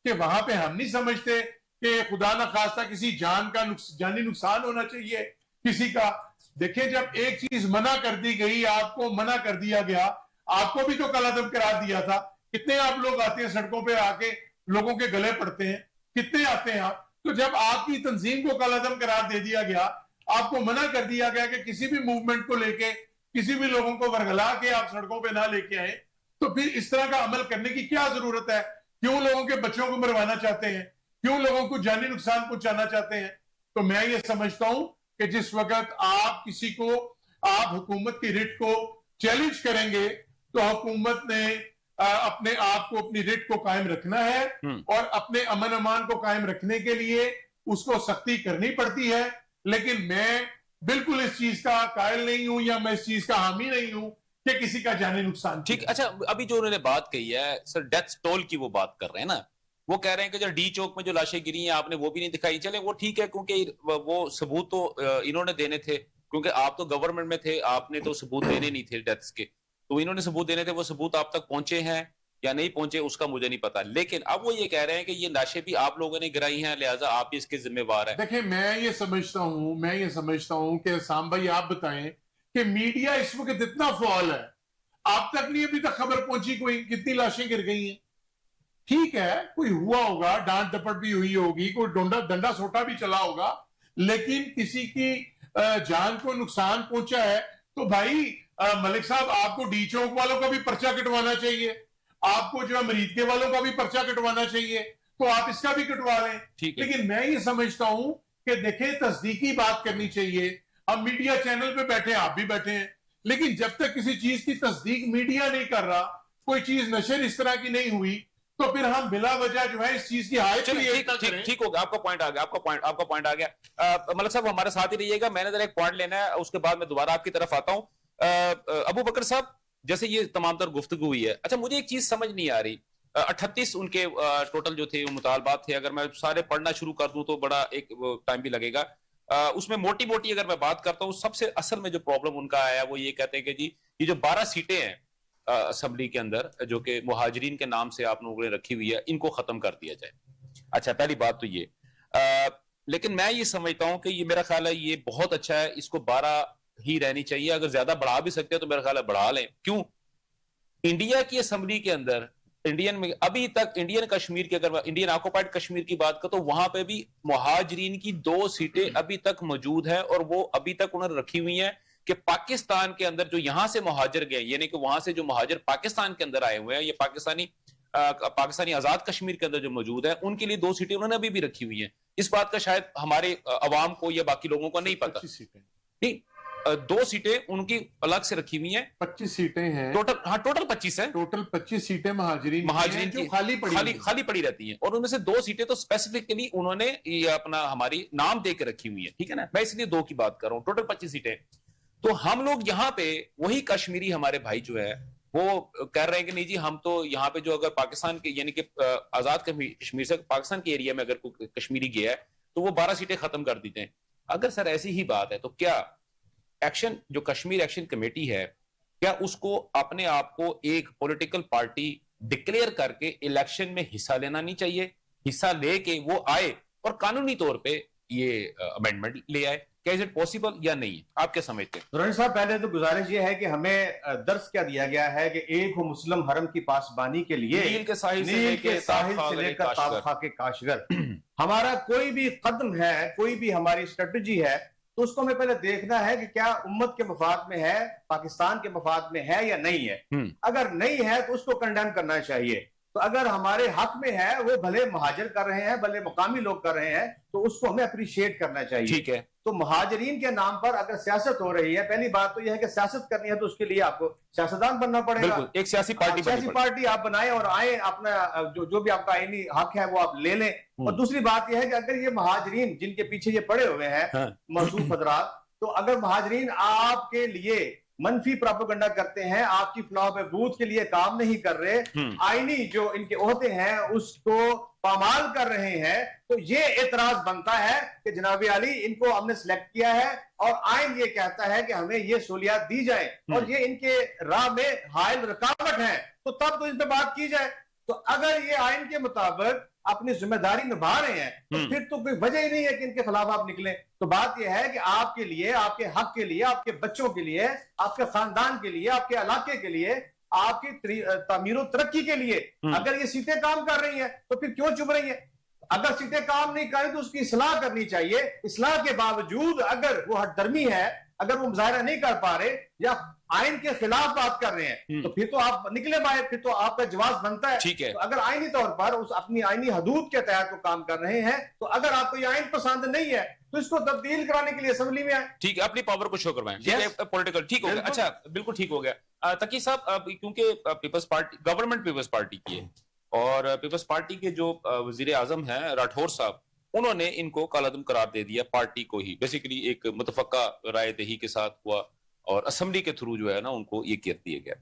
کہ وہاں پہ ہم نہیں سمجھتے کہ خدا نہ خواستہ کسی جانی نقصان ہونا چاہیے کسی کا. دیکھیں جب ایک چیز منع کر دی گئی، آپ کو منع کر دیا گیا، آپ کو بھی تو کالعدم قرار دیا تھا کتنے آپ لوگ آتے ہیں سڑکوں پہ آ کے لوگوں کے گلے پڑتے ہیں, کتنے آتے ہیں آپ؟ تو جب آپ کی تنظیم کو کالعدم قرار دے دیا گیا, آپ کو منع کر دیا گیا کہ کسی بھی موومنٹ کو لے کے کسی بھی لوگوں کو ورگلا کے آپ سڑکوں پہ نہ لے کے آئے, تو پھر اس طرح کا عمل کرنے کی کیا ضرورت ہے؟ کیوں لوگوں کے بچوں کو مروانا چاہتے ہیں؟ کیوں لوگوں کو جانی نقصان پہنچانا چاہتے ہیں؟ تو میں یہ سمجھتا ہوں کہ جس وقت آپ کسی کو, آپ حکومت کی رٹ کو چیلنج کریں گے تو حکومت نے اپنے آپ کو, اپنی رٹ کو قائم رکھنا ہے, اور اپنے امن امان کو قائم رکھنے کے لیے اس کو سختی کرنی پڑتی ہے. لیکن میں بالکل اس چیز کا قائل نہیں ہوں یا میں اس چیز کا حامی نہیں ہوں کہ کسی کا جانی نقصان. ٹھیک, اچھا ابھی جو انہوں نے بات کہی ہے سر, ڈیتھ ٹول کی وہ بات کر رہے ہیں نا, وہ کہہ رہے ہیں کہ جو ڈی چوک میں جو لاشیں گری ہیں آپ نے وہ بھی نہیں دکھائی. چلیں وہ ٹھیک ہے, کیونکہ وہ ثبوت تو انہوں نے دینے تھے, کیونکہ آپ تو گورنمنٹ میں تھے, آپ نے تو ثبوت دینے نہیں تھے ڈیتھس کے, تو انہوں نے ثبوت دینے تھے. وہ ثبوت آپ تک پہنچے ہیں یا نہیں پہنچے اس کا مجھے نہیں پتا, لیکن اب وہ یہ کہہ رہے ہیں کہ یہ لاشیں بھی آپ لوگوں نے گرائی ہیں, لہٰذا آپ بھی اس کے ذمہ وار ہیں. دیکھیں میں یہ سمجھتا ہوں کہ سام بھائی آپ بتائیں کہ میڈیا اس وقت اتنا فعال ہے, آپ تک نہیں ابھی تک خبر پہنچی کوئی کتنی لاشیں گر گئی ہیں. ٹھیک ہے, کوئی ہوا ہوگا, ڈانٹ ڈپٹ بھی ہوئی ہوگی, کوئی ڈنڈا سوٹا بھی چلا ہوگا, لیکن کسی کی جان کو نقصان پہنچا ہے تو بھائی ملک صاحب آپ کو ڈی چوک والوں کا بھی پرچہ کٹوانا چاہیے, آپ کو جو امریت کے والوں کا بھی پرچہ کٹوانا چاہیے, تو آپ اس کا بھی کٹوا لیں. لیکن میں یہ سمجھتا ہوں کہ دیکھیں تصدیقی بات کرنی چاہیے. ہم میڈیا چینل پہ بیٹھے ہیں, آپ بھی بیٹھے ہیں, لیکن جب تک کسی چیز کی تصدیق میڈیا نہیں کر رہا, کوئی چیز نشر اس طرح کی نہیں ہوئی, تو پھر ہم بلا وجہ جو ہے اس چیز کی ٹھیک ہوگا. آپ کا پوائنٹ آ گیا, ملک صاحب ہمارے ساتھ ہی رہیے گا, میں نے ذرا ایک پوائنٹ لینا ہے, اس کے بعد میں دوبارہ آپ کی طرف آتا ہوں. ابو بکر صاحب, جیسے یہ تمام تر گفتگو ہوئی ہے, اچھا مجھے ایک چیز سمجھ نہیں آ رہی, 38 ان کے ٹوٹل جو تھے مطالبات تھے, اگر میں سارے پڑھنا شروع کر دوں تو بڑا ایک ٹائم بھی لگے گا. اس میں موٹی اگر میں بات کرتا ہوں, سب سے اصل میں جو پرابلم ان کا آیا وہ یہ کہتے ہیں کہ جی یہ جو 12 سیٹیں ہیں اسمبلی کے اندر جو کہ مہاجرین کے نام سے آپ لوگوں نے رکھی ہوئی ہے, ان کو ختم کر دیا جائے. اچھا پہلی بات تو یہ, لیکن میں یہ سمجھتا ہوں کہ یہ میرا خیال ہے یہ بہت اچھا ہے, اس کو 12 ہی رہنی چاہیے. اگر زیادہ بڑھا بھی سکتے ہیں تو میرا خیال ہے بڑھا لیں. کیوں؟ انڈیا کی اسمبلی کے اندر ابھی تک انڈین کشمیر کی, اگر انڈین آکوپائڈ کشمیر کی بات کروں تو وہاں پہ بھی مہاجرین کی 2 سیٹیں ابھی تک موجود ہیں, اور وہ ابھی تک انہوں نے رکھی ہوئی ہیں کہ پاکستان کے اندر جو یہاں سے مہاجر گئے, یعنی کہ وہاں سے جو مہاجر پاکستان کے اندر آئے ہوئے ہیں, یہ پاکستانی آزاد کشمیر کے اندر جو موجود ہیں, ان کے لیے 2 سیٹیں انہوں نے ابھی بھی رکھی ہوئی ہیں. اس بات کا شاید ہمارے عوام کو یا باقی لوگوں کو نہیں پتا. نہیں, 2 سیٹیں ان کی الگ سے رکھی ہوئی ہیں. 25 سیٹیں ہیں ٹوٹل. ہاں ٹوٹل 25 ہیں. ٹوٹل 25 سیٹیں مہاجرین کی خالی پڑی رہتی ہیں, اور ان میں سے 2 سیٹیں تو اسپیسیفکلی انہوں نے یہ اپنا ہماری نام دے کے رکھی ہوئی ہیں. ٹھیک ہے نا, میں اس لیے 2 کی بات کر رہا ہوں, ٹوٹل 25 سیٹیں. تو ہم لوگ یہاں پہ وہی کشمیری ہمارے بھائی جو ہے وہ کہہ رہے ہیں کہ نہیں جی ہم تو یہاں پہ جو اگر پاکستان کے یعنی کہ آزاد کشمیر سے پاکستان کے ایریا میں اگر کوئی کشمیری گیا ہے تو وہ 12 سیٹیں ختم کر دیتے ہیں. اگر سر ایسی ہی بات ہے تو کیا ایکشن جو کشمیر ایکشن کمیٹی ہے, کیا اس کو اپنے آپ کو ایک پولیٹیکل پارٹی ڈکلیئر کر کے الیکشن میں حصہ لینا نہیں چاہیے؟ حصہ لے کے وہ آئے اور قانونی طور پہ یہ امینڈمنٹ لے آئے. کیا از اٹ پاسبل یا نہیں؟ آپ کیا سمجھتے ہیں؟ نورانی صاحب, پہلے تو گزارش یہ ہے کہ ہمیں درس کیا دیا گیا ہے کہ ایک ہو مسلم حرم کی پاسبانی کے لیے نیل کے ساحل سے لے کر تابخا کے کاشگر. ہمارا کوئی بھی قدم ہے, کوئی بھی ہماری اسٹریٹجی ہے, تو اس کو ہمیں پہلے دیکھنا ہے کہ کیا امت کے مفاد میں ہے, پاکستان کے مفاد میں ہے یا نہیں ہے. اگر نہیں ہے تو اس کو کنڈیم کرنا چاہیے. تو اگر ہمارے حق میں ہے, وہ بھلے مہاجر کر رہے ہیں, بھلے مقامی لوگ کر رہے ہیں, تو اس کو ہمیں اپریشیٹ کرنا چاہیے. ٹھیک ہے. تو مہاجرین کے نام پر اگر سیاست ہو رہی ہے, پہلی بات تو یہ ہے کہ سیاست کرنی ہے تو اس کے لیے آپ کو سیاستدان بننا پڑے گا. ایک سیاسی پارٹی آپ بنائیں اور آئیں, اپنا جو بھی آپ کا آئینی حق ہے وہ آپ لے لیں. اور دوسری بات یہ ہے کہ اگر یہ مہاجرین جن کے پیچھے یہ پڑے ہوئے ہیں موصوف حضرات, تو اگر مہاجرین آپ کے لیے منفی پراپیگنڈا کرتے ہیں, آپ کی فلاح و بہبود کے لیے کام نہیں کر رہے, آئینی جو ان کے عہدے ہیں اس کو پامال کر رہے ہیں, تو یہ اعتراض بنتا ہے کہ جناب علی ان کو ہم نے سلیکٹ کیا ہے اور آئین یہ کہتا ہے کہ ہمیں یہ سہولیات دی جائیں, اور یہ ان کے راہ میں حائل رکاوٹ ہے, تو تب تو ان پہ بات کی جائے. تو اگر یہ آئین کے مطابق اپنی ذمہ داری نبھا رہے ہیں تو پھر تو کوئی وجہ ہی نہیں ہے کہ ان کے خلاف آپ نکلیں. تو بات یہ ہے کہ آپ کے لیے, آپ کے حق کے لیے, آپ کے بچوں کے لیے, آپ کے خاندان کے لیے, آپ کے علاقے کے لیے آپ کی تعمیر و ترقی کے لیے اگر یہ سیٹیں کام کر رہی ہیں تو پھر کیوں چپ رہی ہیں؟ اگر سیٹیں کام نہیں کر رہی تو اس کی اصلاح کرنی چاہیے. اصلاح کے باوجود اگر وہ ہٹ درمی ہے, اگر وہ مظاہرہ نہیں کر پا رہے یا آئین کے خلاف بات کر رہے ہیں, تو پھر تو آپ نکلے باہر, پھر تو آپ کا جواز بنتا ہے. ٹھیک ہے, تو اگر آئینی طور پر اس اپنی آئینی حدود کے تحت وہ کام کر رہے ہیں, تو اگر آپ کو یہ آئین پسند نہیں ہے تو اس کو تبدیل کرانے کے لیے اسمبلی میں آئیں. ٹھیک ہے, اپنی پاور کو شو کروائیں. پولیٹیکل ٹھیک ہو گیا. اچھا بالکل ٹھیک ہو گیا. تقی صاحب, کیونکہ پیپلز پارٹی گورنمنٹ پیپلز پارٹی کی ہے, اور پیپلز پارٹی کے جو وزیر اعظم ہیں راٹھور صاحب, انہوں نے ان کو کالعدم قرار دے دیا پارٹی کو ہی. بیسیکلی ایک متفقہ رائے دہی کے ساتھ ہوا اور اسمبلی کے تھرو جو ہے نا ان کو یہ کر دیا گیا.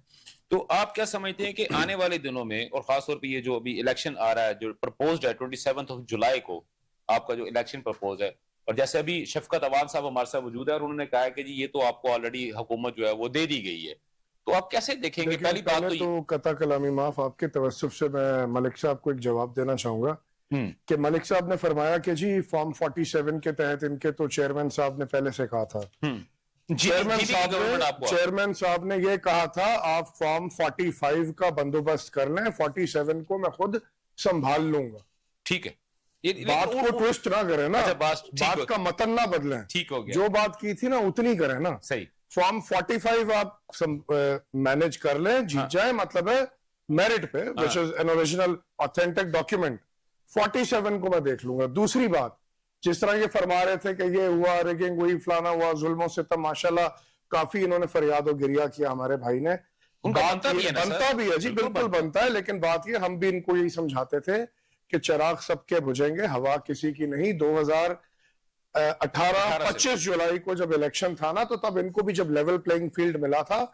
تو آپ کیا سمجھتے ہیں کہ آنے والے دنوں میں, اور خاص طور پہ یہ جو ابھی الیکشن آ رہا ہے جو پرپوزڈ ہے 27 جولائی کو آپ کا جو الیکشن پرپوز ہے, اور جیسے ابھی شفقت اوان صاحب ہمارے ساتھ موجود ہے اور انہوں نے کہا ہے کہ جی یہ تو آپ کو آلریڈی حکومت جو ہے وہ دے دی گئی ہے, تو آپ کیسے دیکھیں گے؟ پہلی بات تو قطع کلامی معاف, آپ کے توسط سے میں ملک صاحب کو ایک جواب دینا چاہوں گا کہ ملک صاحب نے فرمایا کہ جی فارم 47 کے تحت ان کے تو چیئرمین صاحب نے پہلے سے کہا تھا, چیئرمین صاحب نے یہ کہا تھا آپ فارم 45 کا بندوبست کر لیں, 47 کو میں خود سنبھال لوں گا. ٹھیک ہے, بات کو ٹوسٹ نہ کریں نا, بات کا متن نہ بدلیں, ٹھیک ہو گیا, جو بات کی تھی نا اتنی کریں نا. صحیح, فارم 45 آپ مینج کر لیں, جیت جائیں, مطلب ہے میرٹ پہ, which is an original authentic document. 47 کو میں دیکھ لوں گا. دوسری بات, جس طرح یہ فرما رہے تھے کہ یہ ہوا, ریگنگ ہوئی, فلانا ہوا, ظلم و ستم, ماشاءاللہ کافی انہوں نے فریاد و گریہ کیا ہمارے بھائی نے. بنتا بھی ہے جی, بالکل بنتا ہے, لیکن بات یہ ہم بھی ان کو یہی سمجھاتے تھے کہ چراغ سب کے بجھیں گے, ہوا کسی کی نہیں. 2018-25 جولائی کو جب الیکشن تھا نا, تو تب ان کو بھی جب لیول پلینگ فیلڈ ملا تھا,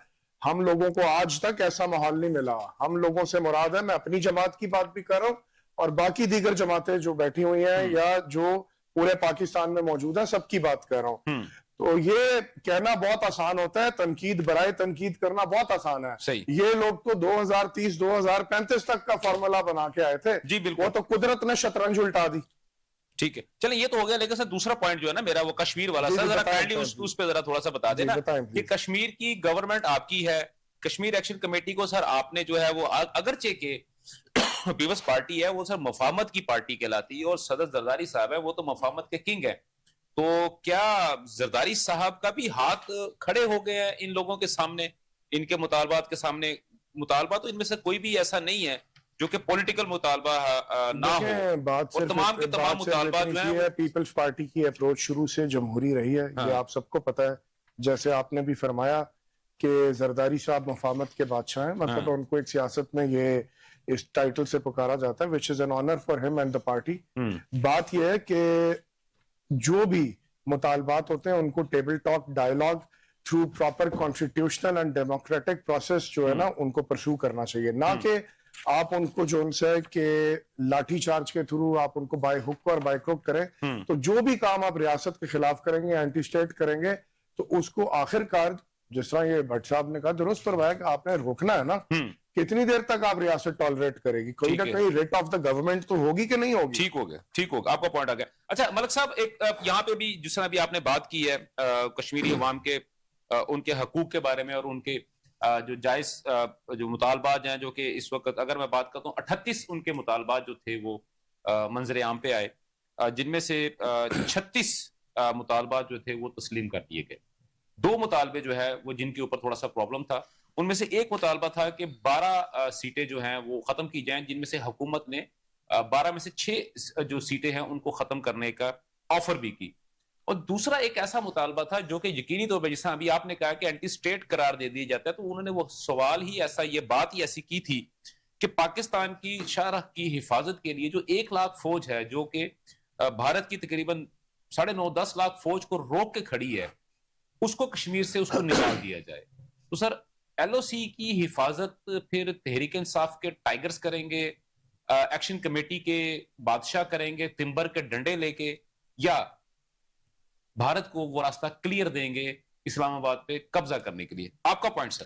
ہم لوگوں کو آج تک ایسا ماحول نہیں ملا. ہم لوگوں سے مراد ہے, میں اپنی جماعت کی بات بھی کر رہا ہوں اور باقی دیگر جماعتیں جو بیٹھی ہوئی ہیں یا جو پورے پاکستان میں موجود ہیں سب کی بات کر رہا ہوں. تو یہ کہنا بہت آسان ہوتا ہے, تنقید برائے تنقید کرنا بہت آسان ہے. یہ لوگ تو 2030-2035 تک کا فارمولا بنا کے آئے تھے جی, بالکل, وہ تو قدرت نے شطرنج الٹا دی. ٹھیک ہے, چلیں یہ تو ہو گیا, لیکن سر دوسرا پوائنٹ جو ہے نا میرا وہ کشمیر والا, سر ذرا کائنڈلی اس پہ ذرا تھوڑا سا بتا دینا کہ کشمیر کی گورنمنٹ آپ کی ہے, کشمیر ایکشن کمیٹی کو سر آپ نے جو ہے وہ, اگرچہ کہ پیپلز پارٹی ہے وہ سر مفاہمت کی پارٹی کہلاتی ہے اور صدر زرداری صاحب ہے وہ تو مفاہمت کے کنگ ہے, تو کیا زرداری صاحب کا بھی ہاتھ کھڑے ہو گئے ہیں ان لوگوں کے سامنے, ان کے مطالبات کے سامنے؟ مطالبہ تو ان میں سے کوئی بھی ایسا نہیں ہے جو کہ پولیٹیکل مطالبہ نہ ہو, اور تمام کے تمام مطالبات جو ہیں پیپلز پارٹی کی اپروچ شروع سے جمہوری رہی ہے, یہ آپ سب کو پتہ ہے. جیسے آپ نے بھی فرمایا کہ زرداری صاحب مفاہمت کے بادشاہ ہیں, مطلب ان کو ایک سیاست میں یہ اس ٹائٹل سے پکارا جاتا ہے, which is an honor for him and the party. بات یہ ہے کہ جو بھی مطالبات ہوتے ہیں ان کو table talk dialogue through proper constitutional and democratic process جو ہے نا ان کو پرسو کرنا چاہیے, نہ کہ آپ ان کو جو ان سے کہ لاٹھی چارج کے تھرو آپ ان کو بائی ہک اور بائی کروک کریں. تو جو بھی کام آپ ریاست کے خلاف کریں گے, اینٹی اسٹیٹ کریں گے, تو اس کو آخر کار جس طرح یہ بٹ صاحب نے کہا درست فرمایا کہ آپ نے روکنا ہے نا, کتنی دیر تک آپ ریاست ٹالریٹ کرے گی, کوئی نہ کوئی ریٹ آف دا گورنمنٹ تو ہوگی کہ نہیں ہوگی. ٹھیک ہو گیا, ٹھیک ہوگا, آپ کا پوائنٹ آ گیا. اچھا ملک صاحب, ایک یہاں پہ بھی جس طرح بھی آپ نے بات کی ہے کشمیری عوام کے ان کے حقوق کے بارے میں اور ان کے جو جائز جو مطالبات ہیں, جو کہ اس وقت اگر میں بات کرتا ہوں 38 ان کے مطالبات جو تھے وہ منظر عام پہ آئے, جن میں سے 36 مطالبات جو تھے وہ تسلیم کر دیے گئے. 2 مطالبے جو ہے وہ جن کے اوپر تھوڑا سا پرابلم تھا, ان میں سے ایک مطالبہ تھا کہ 12 سیٹیں جو ہیں وہ ختم کی جائیں, جن میں سے حکومت نے 12 میں سے 6 جو سیٹیں ہیں ان کو ختم کرنے کا آفر بھی کی. اور دوسرا ایک ایسا مطالبہ تھا جو کہ یقینی طور پہ جس طرح ابھی آپ نے کہا کہ اینٹی اسٹیٹ قرار دے دیا جاتا ہے, تو انہوں نے وہ سوال ہی ایسا, یہ بات ہی ایسی کی تھی کہ پاکستان کی شاہراہ کی حفاظت کے لیے جو 1 لاکھ فوج ہے جو کہ بھارت کی تقریباً 9.5-10 لاکھ فوج کو روک کے کھڑی ہے, اس کو کشمیر سے اس کو نکال دیا جائے. تو سر ایل او سی کی حفاظت پھر تحریک انصاف کے ٹائیگرز کریں گے, ایکشن کمیٹی کے بادشاہ کریں گے تمبر کے ڈنڈے لے کے, یا بھارت کو وہ راستہ کلیئر دیں گے اسلام آباد پہ قبضہ کرنے کے لیے؟ آپ کا پوائنٹ سر.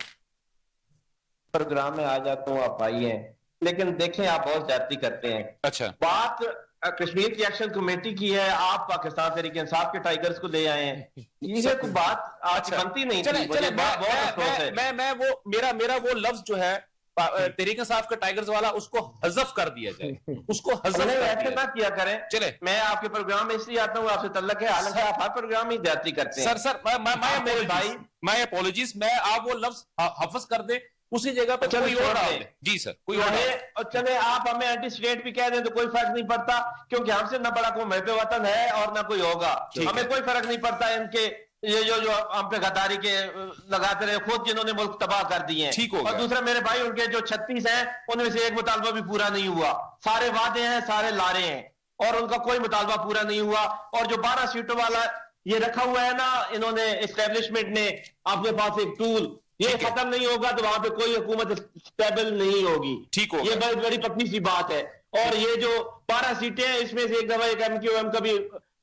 پروگرام میں آ جاتا ہوں, آپ آئی ہیں, لیکن دیکھیں آپ بہت زیادتی کرتے ہیں. اچھا, بات کشمیر کی ایکشن کمیٹی کی ہے, آپ پاکستان تحریک انصاف کے ٹائیگرز کو لے آئے ہیں, یہ کوئی بات آج بنتی نہیں تھی. چلے بہت افسوس ہے. میں وہ میرا وہ لفظ جو ہے تحریک انصاف کا ٹائیگرز والا, اس کو حذف کر دیا جائے, اس کو حذف ایسے نہ کیا کریں. چلے میں آپ کے پروگرام میں اس لیے آتا ہوں, آپ سے تعلق ہے, حالانکہ آپ ہر پروگرام میں زیادتی کرتے ہیں. سر میں اپولوجیز, میں آپ وہ لفظ حفظ کر دیں, اسی جگہ پہ کوئی اور ڈال دیں. جی سر, کوئی اور چلے آپ ہمیں اینٹی اسٹیٹ بھی کہہ دیں تو کوئی فرق نہیں پڑتا, کیونکہ ہم سے نہ بڑا کوئی محب وطن ہے اور نہ کوئی ہوگا. ہمیں کوئی فرق نہیں پڑتا ان کے یہ جو ہم پہ غداری کے لگاتے رہے, خود جنہوں نے ملک تباہ کر دیے ہیں. اور دوسرا میرے بھائی, ان کے جو 36 ہیں ان میں سے ایک مطالبہ بھی پورا نہیں ہوا. سارے وعدے ہیں, سارے لارے ہیں, اور ان کا کوئی مطالبہ پورا نہیں ہوا. اور جو 12 سیٹوں والا یہ رکھا ہوا ہے نا انہوں نے, اسٹیبلشمنٹ نے اپنے پاس ایک ٹول, یہ ختم نہیں ہوگا تو وہاں پہ کوئی حکومت اسٹیبل نہیں ہوگی. ٹھیک ہو, یہ بہت بڑی پتلی سی بات ہے. اور یہ جو 12 سیٹیں ہیں اس میں سے ایک دفعہ ایک MQM کا بھی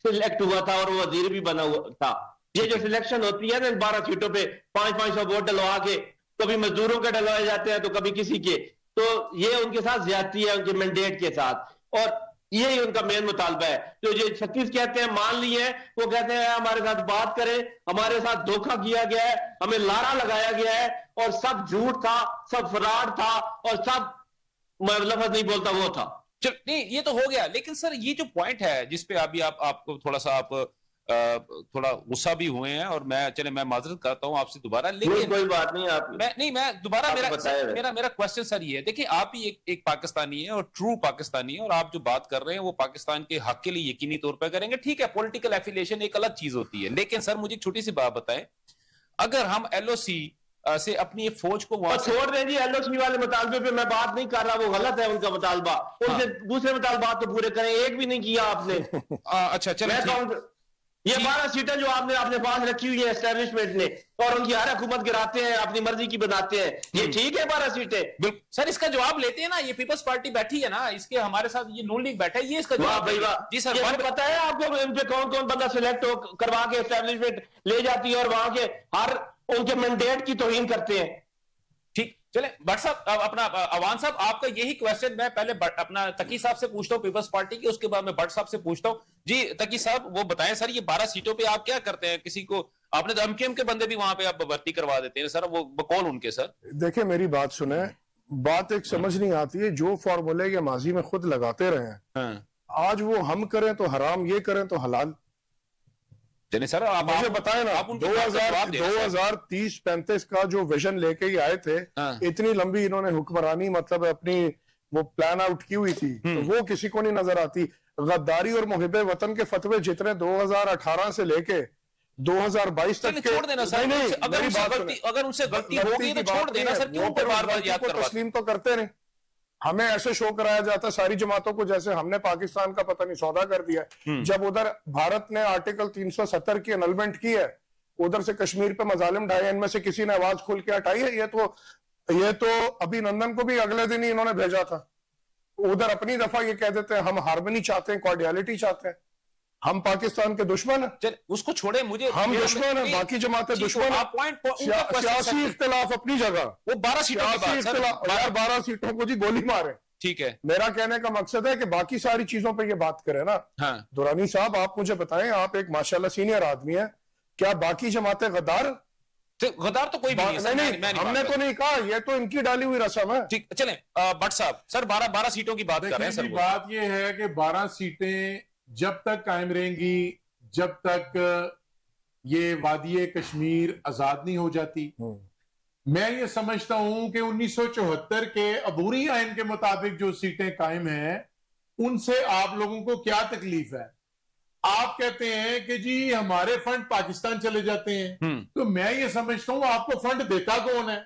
سلیکٹ ہوا تھا اور وہ وزیر بھی بنا ہوا تھا. یہ جو سلیکشن ہوتی ہے نا ان 12 سیٹوں پہ 500 ووٹ ڈلوا کے, کبھی مزدوروں کے ڈلوائے جاتے ہیں تو کبھی کسی کے, تو یہ ان کے ساتھ زیادتی ہے ان کے مینڈیٹ کے ساتھ. اور یہی ان کا مین مطالبہ ہے. جو یہ 36 کہتے ہیں مان لی ہے, وہ کہتے ہیں ہمارے ساتھ بات کریں, ہمارے ساتھ دھوکہ کیا گیا ہے, ہمیں لارا لگایا گیا ہے, اور سب جھوٹ تھا, سب فراڈ تھا, اور سب میں لفظ نہیں بولتا وہ تھا. نہیں یہ تو ہو گیا, لیکن سر یہ جو پوائنٹ ہے جس پہ ابھی آپ کو تھوڑا سا آپ تھوڑا غصہ بھی ہوئے ہیں, اور میں معذرت کرتا ہوں آپ سے دوبارہ, لیکن کوئی بات نہیں. آپ میں دوبارہ میرا کوشچن سر یہ ہے, دیکھیں آپ ہی ایک پاکستانی ہیں اور ٹرو پاکستانی ہیں, اور آپ جو بات کر رہے ہیں وہ پاکستان کے حق کے لیے یقینی طور پہ کریں گے. ٹھیک ہے, پولیٹیکل ایفیلیشن ایک الگ چیز ہوتی ہے, لیکن سر مجھے چھوٹی سی بات بتائیں, اگر ہم LOC سے اپنی ایک فوج کو وہاں چھوڑ دیں جی, LOC والے مطالبے پہ میں بات نہیں کر رہا, وہ غلط ہے ان کا مطالبہ, ان سے دوسرے مطالبات تو پورے کریں, ایک بھی نہیں کیا آپ نے. اچھا چلیں, یہ 12 سیٹیں جو آپ نے اپنے پاس رکھی ہوئی ہے اسٹیبلشمنٹ نے, اور ان کی ہر حکومت گراتے ہیں, اپنی مرضی کی بناتے ہیں, یہ ٹھیک ہے 12 سیٹیں؟ بالکل سر, اس کا جواب لیتے ہیں نا, یہ پیپلز پارٹی بیٹھی ہے نا, اس کے ہمارے ساتھ یہ نون لیگ بیٹھا ہے, یہ اس کا جواب. جی سر, پتا ہے آپ کو ان پہ کون کون بندہ سلیکٹ کروا کے اسٹیبلشمنٹ لے جاتی ہے, اور وہاں کے ہر ان کے مینڈیٹ کی توہین کرتے ہیں. ٹھیک, چلیں بٹ صاحب, اپنا عوان صاحب آپ کا یہی کویسچن میں پہلے اپنا تقی صاحب سے پوچھتا ہوں پیپلز پارٹی کی, اس کے بعد میں بٹ صاحب سے پوچھتا ہوں. جی تقی صاحب وہ بتائیں سر, یہ 12 سیٹوں پہ آپ کیا کرتے ہیں؟ کسی کو آپ نے تو MQM کے بندے بھی وہاں پہ آپ بھرتی کروا دیتے ہیں سر, وہ بقول ان کے. سر دیکھیں میری بات سنیں, بات ایک سمجھ نہیں آتی ہے, جو فارمولے یہ ماضی میں خود لگاتے رہے ہیں, آج وہ ہم کریں تو حرام, یہ کریں تو حلال. چلیں سر مجھے بتائیں نا, 2030-35 کا جو ویژن لے کے ہی آئے تھے, اتنی لمبی انہوں نے حکمرانی مطلب اپنی وہ پلان آؤٹ کی ہوئی تھی, وہ کسی کو نہیں نظر آتی. غداری اور محب وطن کے فتوے جتنے 2018 سے لے کے 2022 تک کے, چھوڑ دینا سر, اگر ان سے غلطی ہوگی تو چھوڑ دینا سر, کیوں پر بار بار یاد کروا. تسلیم تو کرتے رہے, ہمیں ایسے شو کرایا جاتا ساری جماعتوں کو جیسے ہم نے پاکستان کا پتہ نہیں سودا کر دیا ہے. جب ادھر بھارت نے آرٹیکل 370 کی انلمنٹ کی ہے, ادھر سے کشمیر پہ مظالم ڈھائے, ان میں سے کسی نے آواز کھول کے ہٹائی ہے؟ یہ تو ابھی نندن کو بھی اگلے دن ہی انہوں نے بھیجا تھا. ادھر اپنی دفعہ یہ کہہ دیتے ہیں ہم ہارمنی چاہتے ہیں, کوارڈیالٹی چاہتے ہیں, ہم پاکستان کے دشمن ہیں. اس کو چھوڑے, مجھے ہم دشمن ہیں, باقی جماعتیں دشمن ہیں. سیاسی اختلاف اپنی جگہ, وہ 12 سیٹوں کی بات سر, 12 سیٹوں کو جی گولی مارے. ٹھیک ہے, میرا کہنے کا مقصد ہے کہ باقی ساری چیزوں پہ یہ بات کریں نا. دورانی صاحب آپ مجھے بتائیں, آپ ایک ماشاءاللہ سینئر آدمی ہیں, کیا باقی جماعتیں غدار تو کوئی بھی نہیں, ہم نے تو نہیں کہا, یہ تو ان کی ڈالی ہوئی رسم ہے. ٹھیک, چلیں بٹ صاحب سر 12 سیٹوں کی بات کر رہے ہیں سر. بات یہ ہے کہ 12 سیٹیں جب تک قائم رہیں گی, جب تک یہ وادی کشمیر آزاد نہیں ہو جاتی. میں یہ سمجھتا ہوں کہ 1974 کے عبوری آئین کے مطابق جو سیٹیں قائم ہیں, ان سے آپ لوگوں کو کیا تکلیف ہے؟ آپ کہتے ہیں کہ جی ہمارے فنڈ پاکستان چلے جاتے ہیں, تو میں یہ سمجھتا ہوں آپ کو فنڈ دیتا کون ہے؟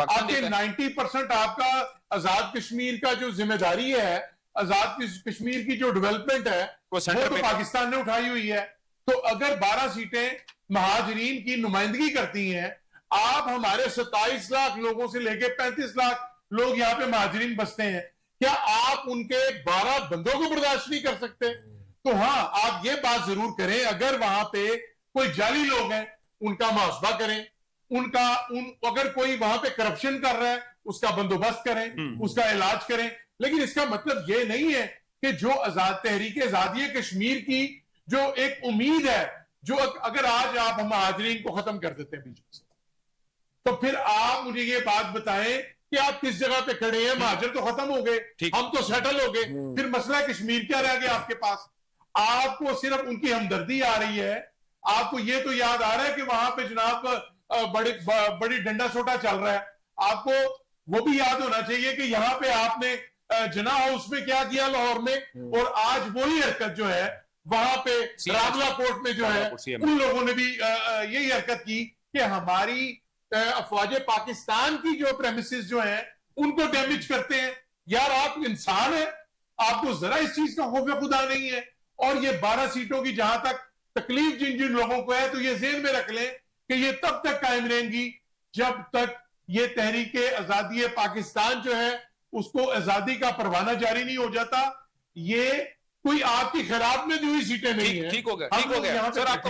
آپ کے 90% آپ کا آزاد کشمیر کا جو ذمہ داری ہے, آزاد کشمیر کی جو ڈیولپمنٹ ہے, وہ تو پاکستان نے اٹھائی ہوئی ہے. تو اگر 12 سیٹیں مہاجرین کی نمائندگی کرتی ہیں, آپ ہمارے 27 لاکھ لوگوں سے لے کے 35 لاکھ لوگ یہاں پہ مہاجرین بستے ہیں, کیا آپ ان کے 12 بندوں کو برداشت نہیں کر سکتے؟ تو ہاں, آپ یہ بات ضرور کریں, اگر وہاں پہ کوئی جعلی لوگ ہیں ان کا محاسبہ کریں, اگر کوئی وہاں پہ کرپشن کر رہا ہے اس کا بندوبست کریں, اس کا علاج کریں. لیکن اس کا مطلب یہ نہیں ہے کہ جو تحریک آزادی کشمیر کی جو ایک امید ہے، جو اگر آج آپ مہاجرین کو ختم کر دیتے ہیں بیچ میں سے، تو پھر آپ مجھے یہ بات بتائیں کہ آپ کس جگہ پہ کھڑے ہیں؟ مہاجر تو ختم ہو گئے، ہم تو سیٹل ہو گئے، پھر مسئلہ کشمیر کیا رہ گیا آپ کے پاس؟ آپ کو صرف ان کی ہمدردی آ رہی ہے، آپ کو یہ تو یاد آ رہا ہے کہ وہاں پہ جناب بڑی ڈنڈا سوٹا چل رہا ہے، آپ کو وہ بھی یاد ہونا چاہیے کہ یہاں پہ آپ نے جناح ہاؤس میں کیا کیا لاہور میں، اور آج وہی حرکت جو ہے وہاں پہ راولہ کوٹ میں جو ہے ان لوگوں نے بھی یہی حرکت کی کہ ہماری افواج پاکستان کی جو پریمیسز جو ہیں ان کو ڈیمیج کرتے ہیں۔ یار آپ انسان ہیں، آپ کو ذرا اس چیز کا خوف خدا نہیں ہے؟ اور یہ 12 سیٹوں کی جہاں تک تکلیف جن لوگوں کو ہے تو یہ ذہن میں رکھ لیں کہ یہ تب تک قائم رہیں گی جب تک یہ تحریک آزادی پاکستان جو ہے اس کو آزادی کا پروانہ جاری نہیں ہو جاتا۔ یہ کوئی آپ کی خیرات میں دی ہوئی سیٹیں نہیں ہیں۔ ٹھیک ہو گیا سر، آپ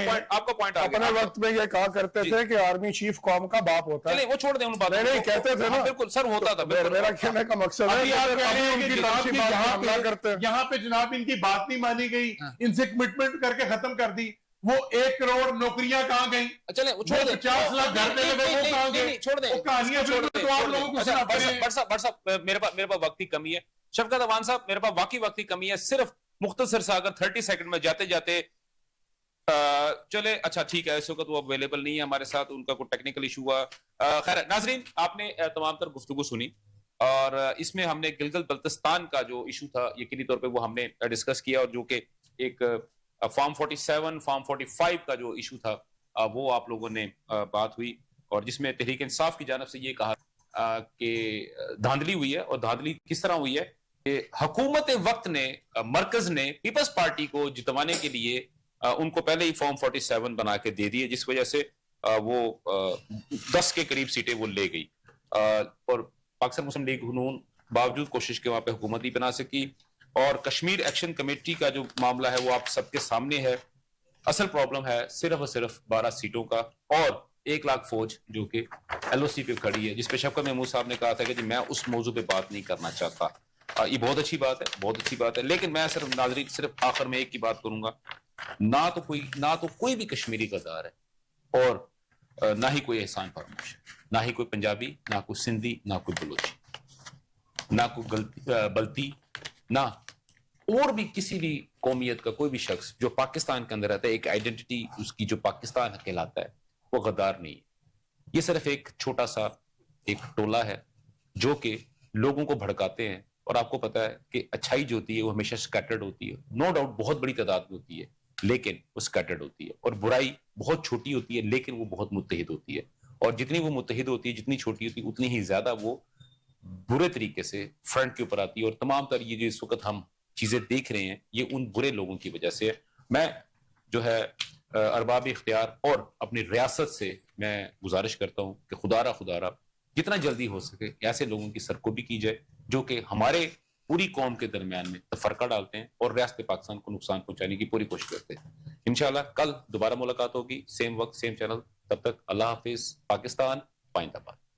کو پوائنٹ اپنے وقت میں یہ کہا کرتے تھے کہ آرمی چیف قوم کا باپ ہوتا ہے، چلیں وہ چھوڑ دیں ان باتوں نہیں کہتے تھے نا، بالکل سر ہوتا تھا، میرا کہنے کا مقصد ہے یہاں پہ جناب ان کی بات نہیں مانی گئی، ان سے کمٹمنٹ کر کے ختم کر دی، وہ 1 کروڑ نوکریاں کہاں گئیں؟ چلیں وہ چھوڑ دیں، 50 لاکھ گھر پہ لگے وہ کہاں گئے؟ چھوڑ دیں، وہ کہانیاں تو آپ لوگوں کو سناتے ہیں۔ بڑھ صاحب میرے پاس وقت کی کمی ہے، شفقت اوان صاحب میرے پاس واقعی وقت کی کمی ہے، صرف مختصر سا اگر 30 سیکنڈ میں جاتے جاتے چلے، اچھا ٹھیک ہے، اس وقت وہ اویلیبل نہیں ہے ہمارے ساتھ، ان کا کوئی ٹیکنیکل ایشو ہوا۔ خیر ناظرین، آپ نے تمام تر گفتگو سنی اور اس میں ہم نے گلگت بلتستان کا جو ایشو تھا یقینی طور پہ وہ ہم نے ڈسکس کیا، اور جو کہ ایک فارم 47 فارم 45 کا جو ایشو تھا وہ آپ لوگوں نے بات ہوئی، اور جس میں تحریک انصاف کی جانب سے یہ کہا کہ دھاندلی ہوئی ہے، اور دھاندلی کس طرح ہوئی ہے کہ حکومت وقت نے، مرکز نے پیپلز پارٹی کو جتوانے کے لیے ان کو پہلے ہی فارم 47 بنا کے دے دیے، جس وجہ سے وہ 10 کے قریب سیٹیں وہ لے گئی، اور پاکستان مسلم لیگ نون باوجود کوشش کے وہاں پہ حکومت نہیں بنا سکی۔ اور کشمیر ایکشن کمیٹی کا جو معاملہ ہے وہ آپ سب کے سامنے ہے، اصل پرابلم ہے صرف اور صرف 12 سیٹوں کا اور 1 لاکھ فوج جو کہ ایل او سی پہ کھڑی ہے، جس پہ شفقت محمود صاحب نے کہا تھا کہ میں اس موضوع پہ بات نہیں کرنا چاہتا۔ یہ بہت اچھی بات ہے، بہت اچھی بات ہے، لیکن میں صرف ناظرین صرف آخر میں ایک کی بات کروں گا، نہ تو کوئی بھی کشمیری غدار ہے، اور نہ ہی کوئی احسان فراموش ہے، نہ ہی کوئی پنجابی، نہ کوئی سندھی، نہ کوئی بلوچی، نہ کوئی بلتی، نہ اور بھی کسی بھی قومیت کا کوئی بھی شخص جو پاکستان کے اندر رہتا ہے، ایک آئیڈینٹی اس کی جو پاکستان کہلاتا ہے، وہ غدار نہیں ہے۔ یہ صرف ایک چھوٹا سا ایک ٹولہ ہے جو کہ لوگوں کو بھڑکاتے ہیں، اور آپ کو پتا ہے کہ اچھائی جو ہوتی ہے وہ ہمیشہ سکیٹرڈ ہوتی ہے، نو ڈاؤٹ بہت بڑی تعداد میں ہوتی ہے لیکن وہ سکیٹرڈ ہوتی ہے، اور برائی بہت چھوٹی ہوتی ہے لیکن وہ بہت متحد ہوتی ہے، اور جتنی وہ متحد ہوتی ہے، جتنی چھوٹی ہوتی ہے، اتنی ہی زیادہ وہ برے طریقے سے فرنٹ کے اوپر آتی ہے، اور تمام تر یہ جو اس وقت ہم چیزیں دیکھ رہے ہیں یہ ان برے لوگوں کی وجہ سے ہے۔ میں جو ہے ارباب اختیار اور اپنی ریاست سے میں گزارش کرتا ہوں کہ خدا را جتنا جلدی ہو سکے ایسے لوگوں کی سرکوبی کی جائے جو کہ ہمارے پوری قوم کے درمیان میں تفرقہ ڈالتے ہیں اور ریاست پاکستان کو نقصان پہنچانے کی پوری کوشش کرتے ہیں۔ انشاءاللہ کل دوبارہ ملاقات ہوگی، سیم وقت سیم چینل، تب تک اللہ حافظ، پاکستان پائندہ باد۔